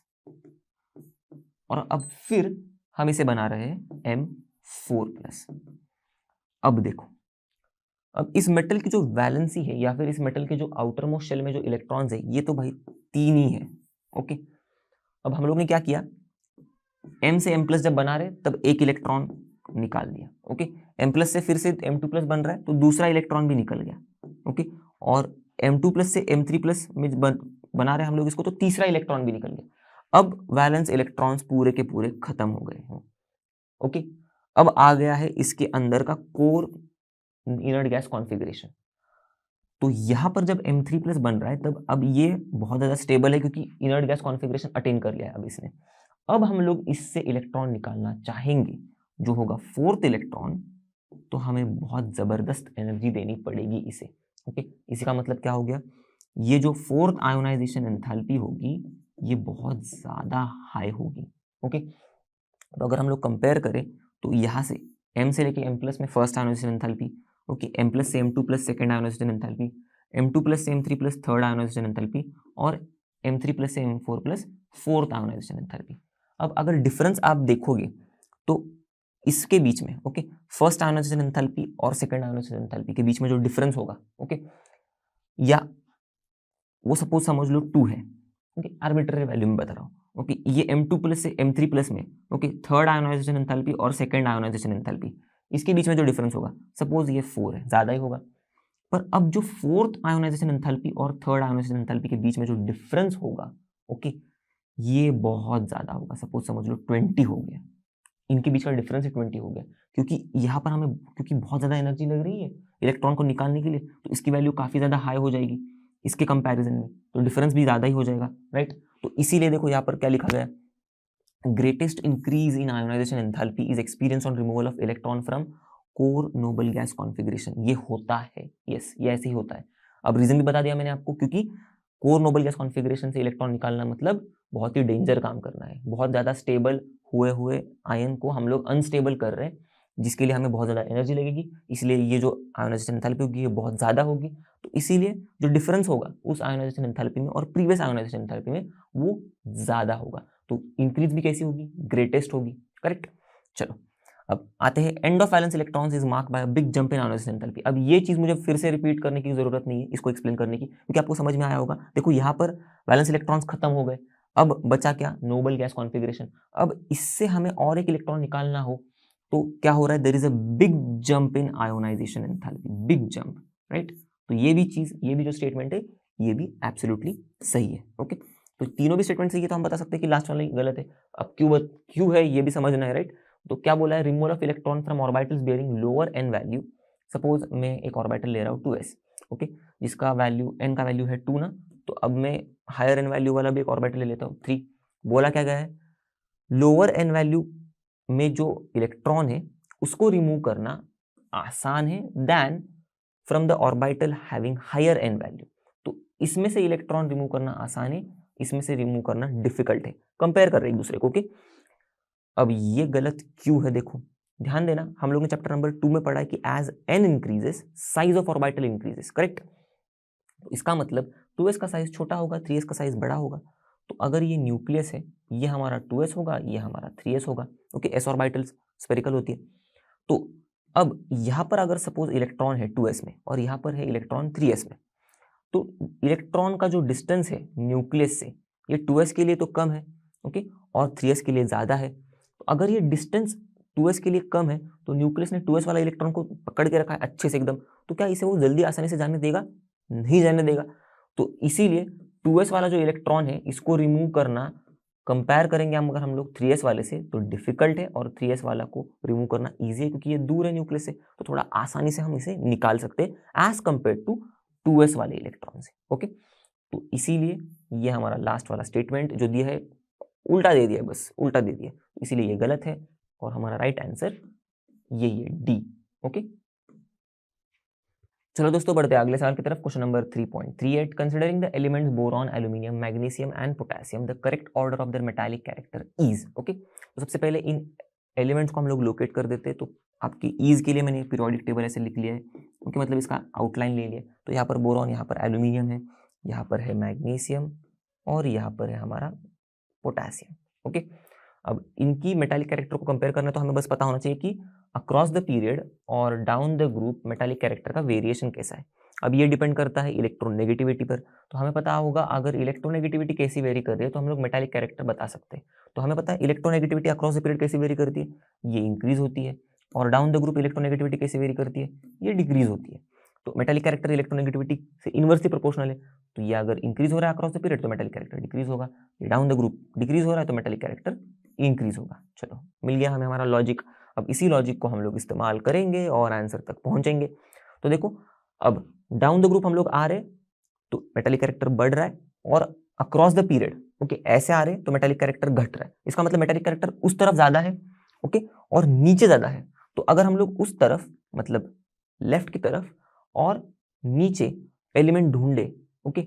और अब फिर हम इसे बना रहे हैं M4+। अब देखो, अब इस मेटल की जो वैलेंसी है या फिर इस मेटल के जो आउटर मोस्ट शेल में जो इलेक्ट्रॉन्स है ये तो भाई 3 ही है। ओके, अब हम लोग ने क्या किया, M से M+ जब बना रहे तब एक इलेक्ट्रॉन निकाल दिया। ओके, M+ से फिर से M2+ बन रहा है तो दूसरा इलेक्ट्रॉन भी निकल गया। ओके, और M2+ से M3+ में बना रहे हम लोग इसको तो तीसरा इलेक्ट्रॉन भी निकल गया। अब वैलेंस इलेक्ट्रॉन्स पूरे के पूरे खत्म हो गए हैं। ओके, अब आ गया है इसके अंदर का कोर इनर्ट गैस कॉन्फ़िगरेशन। तो यहां पर जब M3+ बन रहा है तब अब ये बहुत ज्यादा स्टेबल है क्योंकि इनर्ट गैस कॉन्फ़िगरेशन अटेन कर लिया है अब इसने। अब हम लोग इससे इलेक्ट्रॉन निकालना चाहेंगे जो होगा फोर्थ इलेक्ट्रॉन, तो हमें बहुत जबरदस्त एनर्जी देनी पड़ेगी इसे। ओके, इसी का मतलब क्या हो गया, ये जो फोर्थ आयोनाइजेशन एंथैल्पी होगी ये बहुत ज्यादा हाई होगी। ओके, तो अगर हम लोग कंपेयर करें तो यहाँ से M से लेके M+ में first ionization enthalpy, okay, M+ से M2+ second ionization enthalpy, M2+ से M3+ थर्ड आयोनाइजेशन एंथैल्पी, और M3+ से M4+ फोर्थ आयोनाइजेशन एंथैल्पी। अब अगर डिफरेंस आप देखोगे तो इसके बीच में, ओके, फर्स्ट आयोनाइजेशन एंथैल्पी और सेकंड आयोनाइजेशन एंथैल्पी के बीच में जो डिफरेंस होगा, ओके, या वो सपोज समझ लो 2 है, ओके, आर्बिट्ररी वैल्यू में बता रहा हूँ। ओके, ये M2+ से M3+ में, ओके, थर्ड आयोनाइजेशन एंथैल्पी और सेकंड आयोनाइजेशन एंथैल्पी, इसके बीच में जो डिफरेंस होगा सपोज ये 4 है, ज्यादा ही होगा। पर अब जो फोर्थ आयोनाइजेशन एंथैल्पी और थर्ड आयोनाइजेशन एंथैल्पी के बीच में जो डिफरेंस होगा, ओके, ये बहुत ज्यादा होगा, सपोज समझ लो 20 हो गया। इनके बीच का डिफरेंस 20 हो गया क्योंकि यहाँ पर हमें क्योंकि बहुत ज्यादा एनर्जी लग रही है इलेक्ट्रॉन को निकालने के लिए, तो इसकी वैल्यू काफी ज्यादा हाई हो जाएगी इसके कंपैरिजन में, तो डिफरेंस भी ज्यादा ही हो जाएगा, राइट। तो इसीलिए देखो यहाँ पर क्या लिखा गया, greatest increase in ionization enthalpy is experience on removal of electron from core noble gas configuration. ये होता है, यस, ये ऐसे ही होता है। अब रीजन भी बता दिया मैंने आपको, क्योंकि कोर नोबल गैस कॉन्फिगरेशन से इलेक्ट्रॉन निकालना मतलब बहुत ही डेंजर काम करना है, बहुत ज्यादा स्टेबल हुए हुए आयन को हम लोग अनस्टेबल कर रहे हैं, जिसके लिए हमें बहुत ज्यादा एनर्जी लगेगी, इसलिए ये जो आयोनाइजेशन एंथैल्पी होगी ये बहुत ज्यादा होगी। तो इसीलिए जो डिफरेंस होगा उस आयोनाइजेशन एंथैल्पी में और प्रीवियस आयोनाइजेशन एंथैल्पी में वो ज्यादा होगा, तो इंक्रीज भी कैसी होगी, ग्रेटेस्ट होगी, करेक्ट। चलो अब आते हैं, end of valence electrons is marked by a big jump in ionization enthalpy. अब ये चीज मुझे फिर से रिपीट करने की जरूरत नहीं है, इसको एक्सप्लेन करने की, क्योंकि आपको समझ में आया होगा। देखो यहाँ पर वैलेंस इलेक्ट्रॉन्स खत्म हो गए, अब बचा क्या, नोबल गैस कॉन्फिगरेशन। अब इससे हमें और एक इलेक्ट्रॉन निकालना हो तो क्या हो रहा है, there is a big jump in ionization enthalpy, big jump, right. तो ये भी चीज, ये भी जो स्टेटमेंट है ये भी एब्सोल्युटली सही है। ओके, तो तीनों भी स्टेटमेंट सही है, तो हम बता सकते हैं कि लास्ट वाला गलत है। अब क्यों है ये भी समझना है, राइट। तो क्या बोला है, removal of electron from orbitals bearing lower n value. Suppose मैं एक ऑर्बिटल ले रहा हूँ 2s, ओके, जिसका वैल्यू n का वैल्यू है 2 ना, तो अब मैं हायर n वैल्यू वाला भी एक ऑर्बिटल ले लेता हूँ 3। बोला क्या गया है, लोअर n वैल्यू में जो इलेक्ट्रॉन है उसको रिमूव करना आसान है then from the orbital having higher n value. तो इसमें से इलेक्ट्रॉन रिमूव करना आसान है, इसमें से रिमूव करना डिफिकल्ट है, कंपेयर कर रहे हैं एक दूसरे को। ओके, अब ये गलत क्यों है? देखो ध्यान देना, हम लोग ने चैप्टर नंबर 2 में पढ़ा है कि as n increases size of orbital increases, correct. तो इसका मतलब 2s का साइज छोटा होगा, 3s का साइज बड़ा होगा। तो अगर ये न्यूक्लियस है, ये हमारा 2s होगा, ये हमारा 3s होगा। ओके, s ऑर्बिटल्स स्फेरिकल होती है। तो अब यहाँ पर अगर सपोज इलेक्ट्रॉन है 2s में और यहाँ पर है इलेक्ट्रॉन 3s में, तो इलेक्ट्रॉन का जो डिस्टेंस है न्यूक्लियस से, ये 2s के लिए तो कम है, ओके, और 3s के लिए ज़्यादा है। तो अगर ये डिस्टेंस 2s के लिए कम है तो न्यूक्लियस ने 2s वाला इलेक्ट्रॉन को पकड़ के रखा है अच्छे से एकदम, तो क्या इसे वो जल्दी आसानी से जाने देगा? नहीं जाने देगा। तो इसीलिए 2s वाला जो इलेक्ट्रॉन है इसको रिमूव करना, कंपेयर करेंगे हम अगर हम लोग 3s वाले से, तो डिफिकल्ट है, और 3s वाला को रिमूव करना ईजी है क्योंकि ये दूर है न्यूक्लियस से, तो थोड़ा आसानी से हम इसे निकाल सकते हैं एज कंपेयर टू 2s वाले इलेक्ट्रॉन से। ओके, तो इसीलिए ये हमारा लास्ट वाला स्टेटमेंट जो दिया है उल्टा दे दिया, बस उल्टा दे दिया, इसीलिए ये गलत है और हमारा राइट आंसर यही है, डी। ओके, चलो दोस्तों बढ़ते हैं अगले सवाल की तरफ। Question number 3.38, considering the elements boron, aluminium, magnesium and potassium, the correct order of there metallic character is. Okay, तो सबसे पहले इन एलिमेंट्स को हम लोग लोकेट कर देते हैं। तो आपकी ईज के लिए मैंने पीरियोडिक टेबल ऐसे लिख लिया है, क्योंकि मतलब इसका आउटलाइन ले लिया। तो यहाँ पर बोरॉन, यहाँ पर एल्यूमिनियम है, यहाँ पर है मैग्नीशियम और यहाँ पर है हमारा पोटेशियम। ओके, अब इनकी मेटालिक कैरेक्टर को कंपेयर करना, तो हमें बस पता होना चाहिए कि अक्रॉस द पीरियड और down the group metallic character का वेरिएशन कैसा है। अब ये डिपेंड करता है इलेक्ट्रोनेगेटिविटी पर। तो हमें पता होगा अगर इलेक्ट्रोनेगेटिविटी कैसी वेरी कर रही है तो हम लोग मेटालिक कैरेक्टर बता सकते हैं। तो हमें पता है इलेक्ट्रोनेगेटिविटी अक्रॉस द पीरियड कैसी वेरी करती है, ये इंक्रीज होती है, और डाउन द ग्रुप इलेक्ट्रोनेगेटिविटी कैसी वेरी करती है, ये डिक्रीज होती है। तो मेटालिक कैरेक्टर इलेक्ट्रोनेगेटिविटी से इनवर्सली प्रोपोर्शनल है। तो ये अगर इंक्रीज हो रहा है अक्रॉस द पीरियड तो मेटालिक कैरेक्टर डिक्रीज होगा, ये डाउन द ग्रुप डिक्रीज हो रहा है तो मेटालिक कैरेक्टर इंक्रीज होगा। चलो मिल गया हमें हमारा लॉजिक। अब इसी लॉजिक को हम लोग इस्तेमाल करेंगे और आंसर तक पहुंचेंगे। तो देखो, अब डाउन द ग्रुप हम लोग आ रहे तो मेटालिक कैरेक्टर बढ़ रहा है, और अक्रॉस द पीरियड ओके ऐसे आ रहे तो मेटालिक कैरेक्टर घट रहा है। इसका मतलब मेटालिक कैरेक्टर उस तरफ ज्यादा है, ओके, और नीचे ज्यादा है। तो अगर हम लोग उस तरफ मतलब लेफ्ट की तरफ और नीचे एलिमेंट ढूंढे, ओके,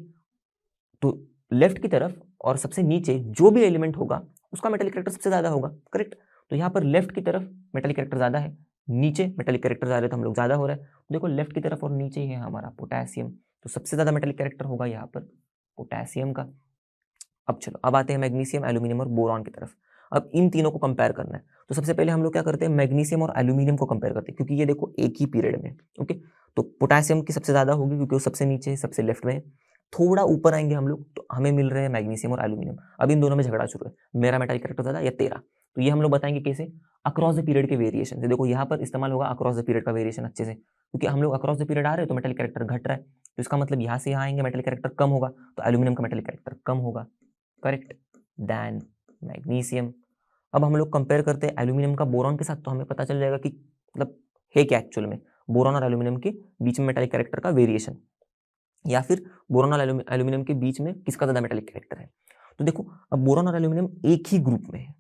तो लेफ्ट की तरफ और सबसे नीचे जो भी एलिमेंट होगा उसका मेटालिक कैरेक्टर सबसे ज्यादा होगा, करेक्ट। तो यहाँ पर लेफ्ट की तरफ मेटालिक कैरेक्टर ज्यादा है, नीचे मेटालिक कैरेक्टर ज्यादा है तो हम लोग ज्यादा हो रहा है। तो देखो लेफ्ट की तरफ और नीचे ही है हमारा पोटेशियम, तो सबसे ज्यादा मेटालिक कैरेक्टर होगा यहाँ पर पोटेशियम का। अब चलो, अब आते हैं मैग्नीशियम, एल्यूमिनियम और बोरॉन की तरफ। अब इन तीनों को कंपेयर करना है, तो सबसे पहले हम लोग क्या करते हैं, मैग्नीशियम और एल्यूमिनियम को कंपेयर करते हैं, क्योंकि ये देखो एक ही पीरियड में, ओके। तो पोटेशियम की सबसे ज्यादा होगी क्योंकि वो सबसे नीचे है, सबसे लेफ्ट में है। थोड़ा ऊपर आएंगे हम लोग तो हमें मिल रहे हैं मैग्नीशियम और एल्यूमिनियम। अब इन दोनों में झगड़ा शुरू है, मेरा मेटालिक कैरेक्टर ज्यादा या तेरा। तो ये हम लोग बताएंगे कैसे, अक्रॉस द पीरियड के वेरिएशन से। देखो यहाँ पर इस्तेमाल होगा अक्रॉस द पीरियड का वेरिएशन अच्छे से, क्योंकि हम लोग अक्रॉस द पीरियड आ रहे हैं तो मेटालिक कैरेक्टर घट रहा है, तो इसका मतलब यहाँ से यहाँ आएंगे मेटालिक कैरेक्टर कम होगा, तो एल्यूमिनियम का मेटालिक कैरेक्टर कम होगा, करेक्ट, देन मैग्नीशियम। अब हम लोग कंपेयर करते हैं एल्यूमिनियम का बोरॉन के साथ, तो हमें पता चल जाएगा कि मतलब है क्या एक्चुअल में बोरॉन और एल्यूमिनियम के बीच में मेटालिक कैरेक्टर का वेरिएशन, या फिर बोरॉन और एल्यूमिनियम के बीच में किसका ज्यादा मेटालिक कैरेक्टर है। तो देखो, अब बोरॉन और एल्यूमिनियम एक ही ग्रुप में है।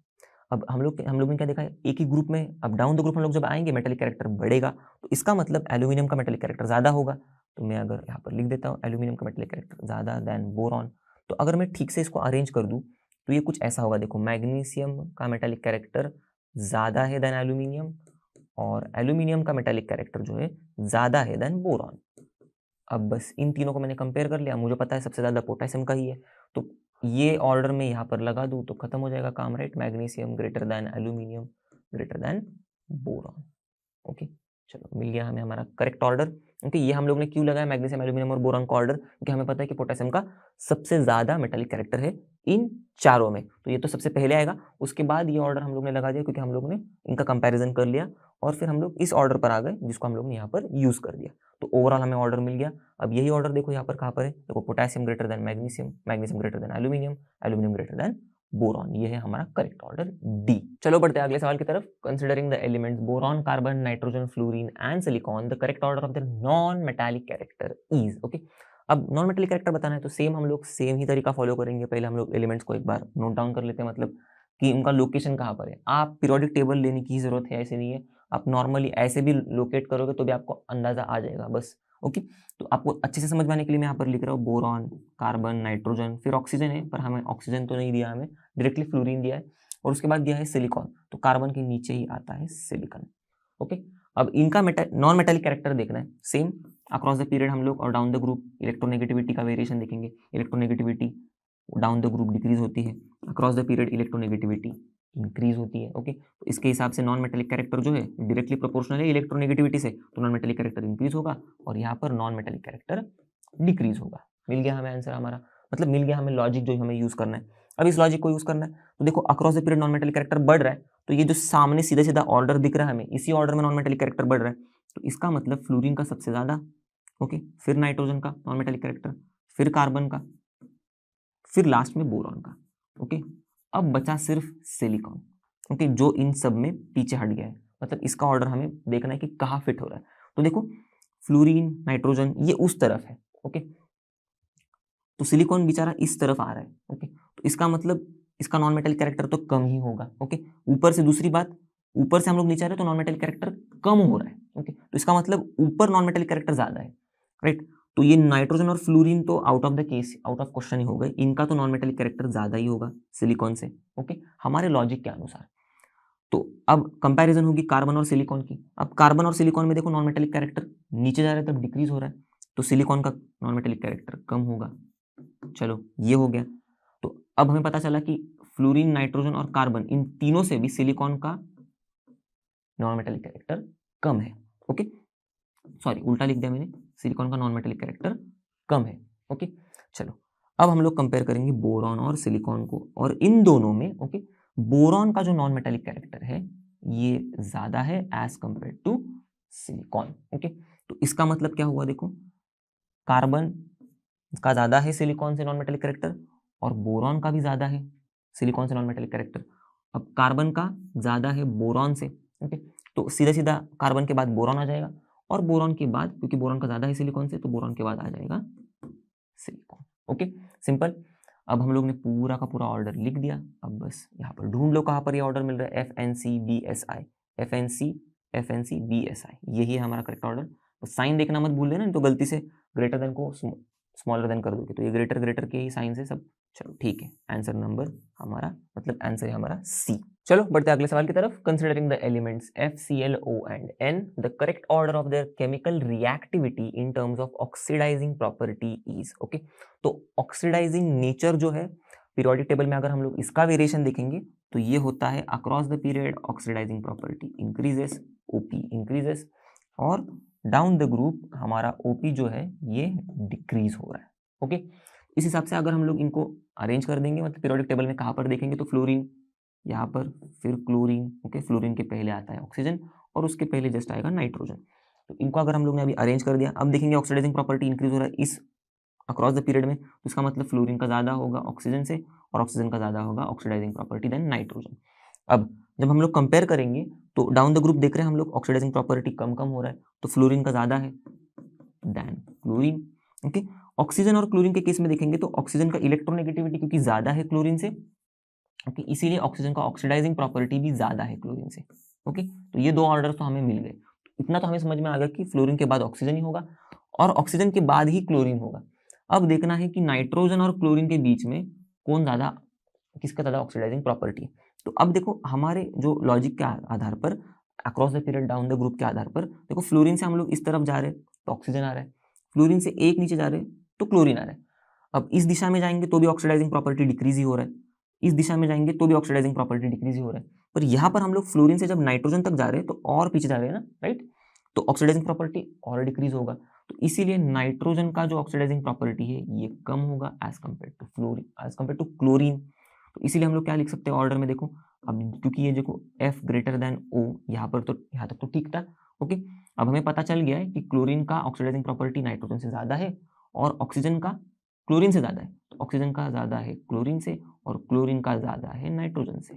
अब हम लोग ने क्या देखा है, एक ही ग्रुप में। अब डाउन द ग्रुप हम लोग जब आएंगे मेटालिक कैरेक्टर बढ़ेगा, तो इसका मतलब एल्यूमिनियम का मेटालिक कैरेक्टर ज्यादा होगा। तो मैं अगर यहाँ पर लिख देता हूँ एल्यूमिनियम का मेटालिक कैरेक्टर ज्यादा देन बोरॉन, तो अगर मैं ठीक से इसको अरेंज कर दूँ तो ये कुछ ऐसा होगा। देखो, मैग्नीशियम का मेटालिक कैरेक्टर ज्यादा है देन एल्यूमिनियम, और एल्यूमिनियम का मेटालिक कैरेक्टर जो है ज्यादा है देन बोरॉन। अब बस इन तीनों को मैंने कंपेयर कर लिया, मुझे पता है सबसे ज्यादा पोटेशियम का ही है, तो ये ऑर्डर में यहाँ पर लगा दूँ तो खत्म हो जाएगा काम, right. Magnesium greater than aluminium greater than boron. Okay, चलो मिल गया हमें हमारा करेक्ट ऑर्डर। ओके, ये हम लोग ने क्यों लगाया मैग्नीशियम, एल्यूमिनियम और बोरॉन का ऑर्डर, क्योंकि हमें पता है कि पोटेशियम का सबसे ज्यादा मेटालिक कैरेक्टर है इन चारों में, तो ये तो सबसे पहले आएगा। उसके बाद ये ऑर्डर हम लोग ने लगा दिया क्योंकि हम लोग ने इनका कंपैरिजन कर लिया, और फिर हम लोग इस ऑर्डर पर आ गए जिसको हम लोग ने यहाँ पर यूज कर दिया। तो ओवरऑल हमें ऑर्डर मिल गया। अब यही ऑर्डर देखो यहाँ पर कहाँ पर है, देखो potassium greater than magnesium, magnesium greater than aluminium, aluminium greater than boron. ये है हमारा करेक्ट ऑर्डर डी। चलो बढ़ते हैं अगले सवाल की तरफ। Considering the elements boron, carbon, nitrogen, fluorine and silicon, the correct order of the non metallic character is. Okay, अब नॉन मेटालिक कैरेक्टर बताना है तो सेम हम लोग सेम ही तरीका फॉलो करेंगे। पहले हम लोग एलिमेंट्स को एक बार नोट डाउन कर लेते हैं, मतलब कि उनका लोकेशन कहाँ पर है। आप पीरियोडिक टेबल लेने की जरूरत है ऐसे नहीं है, आप नॉर्मली ऐसे भी लोकेट करोगे तो भी आपको अंदाजा आ जाएगा। बस ओके, तो आपको अच्छे से समझ में आने के लिए मैं यहाँ पर लिख रहा हूँ बोरॉन, कार्बन, नाइट्रोजन, फिर ऑक्सीजन है, पर हमें ऑक्सीजन तो नहीं दिया, हमें डायरेक्टली फ्लोरीन दिया है, और उसके बाद दिया है सिलिकॉन, तो कार्बन के नीचे ही आता है सिलिकॉन। ओके, अब इनका नॉन मेटालिक कैरेक्टर देखना है, सेम अक्रॉस द पीरियड हम लोग और डाउन द ग्रुप इलेक्ट्रोनेगेटिविटी का वेरिएशन देखेंगे। Electronegativity down the group decrease होती है, across the period electronegativity increase होती है। ओके, तो इसके हिसाब से नॉन मेटालिक कैरेक्टर जो है डायरेक्टली प्रोपोर्शनल है इलेक्ट्रोनेगेटिविटी से, तो नॉन मेटालिक कैरेक्टर इंक्रीज होगा और यहाँ पर नॉन मेटालिक कैरेक्टर डिक्रीज होगा। मिल गया हमें आंसर हमारा, मतलब मिल गया हमें लॉजिक जो हमें यूज करना है। अब इस लॉजिक को यूज करना है, तो देखो across the period non metallic character बढ़ रहा है, तो ये जो सामने सीधा सीधा ऑर्डर दिख रहा है हमें, इसी ऑर्डर में नॉन मेटालिक कैरेक्टर बढ़ रहा है, तो इसका मतलब फ्लोरीन का सबसे ज्यादा, ओके, फिर नाइट्रोजन का नॉन मेटालिक कैरेक्टर, फिर कार्बन का, फिर लास्ट में बोरॉन का। ओके, अब बचा सिर्फ सिलिकॉन, ओके, जो इन सब में पीछे हट गया है, मतलब इसका ऑर्डर हमें देखना है कि कहाँ फिट हो रहा है। तो देखो फ्लोरीन, नाइट्रोजन ये उस तरफ है, ओके, तो सिलिकॉन बेचारा इस तरफ आ रहा है। ओके, तो इसका मतलब इसका नॉन मेटालिक कैरेक्टर तो कम ही होगा। ओके, ऊपर से दूसरी बात, ऊपर से हम लोग नीचे आ रहे हैं तो नॉन मेटालिक कैरेक्टर कम हो रहा है। ओके, तो इसका मतलब ऊपर नॉन मेटालिक कैरेक्टर ज्यादा है, राइट। तो ये नाइट्रोजन और फ्लोरीन तो out of the case, out of question ही हो गए, इनका तो नॉन मेटालिक कैरेक्टर ज्यादा ही होगा सिलिकॉन से। ओके, हमारे लॉजिक के अनुसार। तो अब कंपैरिजन होगी कार्बन और सिलिकॉन की। अब कार्बन और सिलिकॉन में देखो नॉन मेटालिक कैरेक्टर नीचे जा रहा है तब डिक्रीज हो रहा है, तो सिलिकॉन का नॉन मेटालिक कैरेक्टर कम होगा। चलो ये हो गया। तो अब हमें पता चला कि फ्लोरीन, नाइट्रोजन और कार्बन इन तीनों से भी सिलिकॉन का नॉन मेटालिक कैरेक्टर कम है। ओके, सॉरी उल्टा लिख दिया मैंने, सिलिकॉन का नॉन मेटालिक कैरेक्टर कम है। ओके, चलो अब हम लोग कंपेयर करेंगे बोरॉन और सिलिकॉन को, और इन दोनों में ओके बोरॉन का जो नॉन मेटालिक कैरेक्टर है ये ज्यादा है as compare to silicon. Okay, तो इसका मतलब क्या हुआ, देखो कार्बन का ज्यादा है सिलिकॉन से नॉन मेटालिक कैरेक्टर, और बोरॉन का भी ज्यादा है सिलिकॉन से नॉन मेटालिक कैरेक्टर। अब कार्बन का ज्यादा है बोरॉन से, ओके, तो सीधा सीधा कार्बन के बाद बोरॉन आ जाएगा, और बोरॉन के बाद क्योंकि बोरॉन का ज्यादा है सिलिकॉन से तो बोरॉन के बाद आ जाएगा सिलिकॉन। Okay, simple. अब हम लोग ने पूरा का पूरा ऑर्डर लिख दिया, अब बस यहाँ पर ढूंढ लो कहाँ पर ये ऑर्डर मिल रहा है, FNCBSI, FNCBSI, यही है हमारा करेक्ट ऑर्डर। तो साइन देखना मत भूल देना, नहीं तो गलती से ग्रेटर देन को स्मॉलर देन कर दोगे, तो ये ग्रेटर ग्रेटर के ही साइन से सब। चलो ठीक है, आंसर नंबर हमारा मतलब आंसर है हमारा सी। चलो बढ़ते अगले सवाल की तरफ। Considering the elements FClO and N, the correct order of their chemical reactivity in terms of oxidizing property is. Okay, तो ऑक्सीडाइजिंग नेचर जो है पीरियोडिक टेबल में अगर हम लोग इसका वेरिएशन देखेंगे तो ये होता है across the period oxidizing property increases, OP increases, और डाउन द ग्रुप हमारा OP जो है ये डिक्रीज हो रहा है। ओके, इस हिसाब से अगर हम लोग इनको अरेंज कर देंगे, मतलब पीरियोडिक टेबल में कहाँ पर देखेंगे तो फ्लोरीन यहाँ पर, फिर क्लोरीन, ओके, फ्लोरीन के पहले आता है ऑक्सीजन और उसके पहले जस्ट आएगा नाइट्रोजन। तो इनको अगर हम लोग ने अभी अरेंज कर दिया, अब देखेंगे ऑक्सीडाइजिंग प्रॉपर्टी इंक्रीज हो रहा है इस अक्रॉस द पीरियड में, तो इसका मतलब फ्लोरीन का ज्यादा होगा ऑक्सीजन से, और ऑक्सीजन का ज्यादा होगा ऑक्सीडाइजिंग प्रॉपर्टी देन नाइट्रोजन। अब जब हम लोग कंपेयर करेंगे तो डाउन द ग्रुप देख रहे हैं हम लोग ऑक्सीडाइजिंग प्रॉपर्टी कम कम हो रहा है, तो फ्लोरीन का ज्यादा है देन क्लोरीन। ओके, ऑक्सीजन और क्लोरीन के केस में देखेंगे तो ऑक्सीजन का इलेक्ट्रोनेगेटिविटी क्योंकि ज्यादा है क्लोरीन से, ओके, इसीलिए ऑक्सीजन का ऑक्सीडाइजिंग प्रॉपर्टी भी ज्यादा है क्लोरीन से। ओके, तो ये दो ऑर्डर तो हमें मिल गए। इतना तो हमें समझ में आ गया कि फ्लोरीन के बाद ऑक्सीजन ही होगा और ऑक्सीजन के बाद ही क्लोरीन होगा। अब देखना है कि नाइट्रोजन और क्लोरीन के बीच में कौन ज्यादा, किसका ज्यादा ऑक्सीडाइजिंग प्रॉपर्टी है। तो अब देखो हमारे जो लॉजिक के आधार पर across the period down the group के आधार पर देखो फ्लोरीन से हम लोग इस तरफ जा रहे हैं तो ऑक्सीजन आ रहा है, फ्लोरीन से एक नीचे जा रहे हैं तो क्लोरीन आ रहा है। अब इस दिशा में जाएंगे तो भी ऑक्सीडाइजिंग प्रॉपर्टी डिक्रीज ही हो रहा है, इस दिशा में जाएंगे तो भी ऑक्सीडाइजिंग प्रॉपर्टी डिक्रीज ही हो रहा है, पर यहाँ पर हम लोग फ्लोरीन से जब नाइट्रोजन तक जा रहे हैं तो और पीछे जा रहे हैं ना, राइट, तो ऑक्सीडाइजिंग प्रॉपर्टी और डिक्रीज होगा। तो इसीलिए नाइट्रोजन का जो ऑक्सीडाइजिंग प्रॉपर्टी है ये कम होगा as compare to fluorine, as compare to chlorine. तो इसीलिए हम लोग क्या लिख सकते हैं ऑर्डर में, देखो अब क्योंकि ये देखो F ग्रेटर देन O, यहाँ पर तो यहाँ तक तो ठीक था। ओके, अब हमें पता चल गया है कि क्लोरीन का ऑक्सीडाइजिंग प्रॉपर्टी नाइट्रोजन से ज्यादा है और ऑक्सीजन का क्लोरीन से ज्यादा है, तो ऑक्सीजन का ज्यादा है क्लोरीन से और क्लोरीन का ज्यादा है नाइट्रोजन से,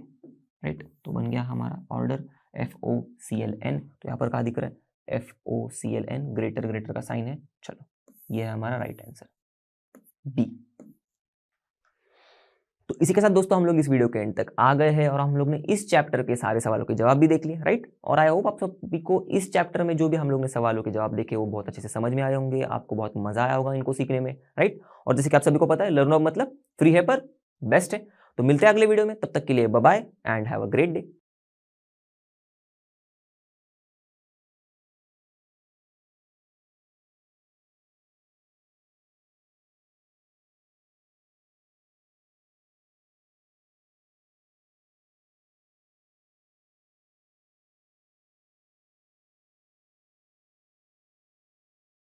राइट। तो बन गया हमारा ऑर्डर FOClN। तो यहाँ पर क्या दिख रहा है, FOClN, ग्रेटर ग्रेटर का साइन है। चलो ये है हमारा राइट आंसर बी। तो इसी के साथ दोस्तों हम लोग इस वीडियो के एंड तक आ गए हैं और हम लोग ने इस चैप्टर के सारे सवालों के जवाब भी देख लिए, राइट। और आई होप आप सभी को इस चैप्टर में जो भी हम लोग ने सवालों के जवाब देखे वो बहुत अच्छे से समझ में आए होंगे, आपको बहुत मजा आया होगा इनको सीखने में, राइट। और जैसे कि आप सभी को पता है लर्न मतलब फ्री है पर बेस्ट है। तो मिलते हैं अगले वीडियो में, तब तक के लिए bye bye and have a great day.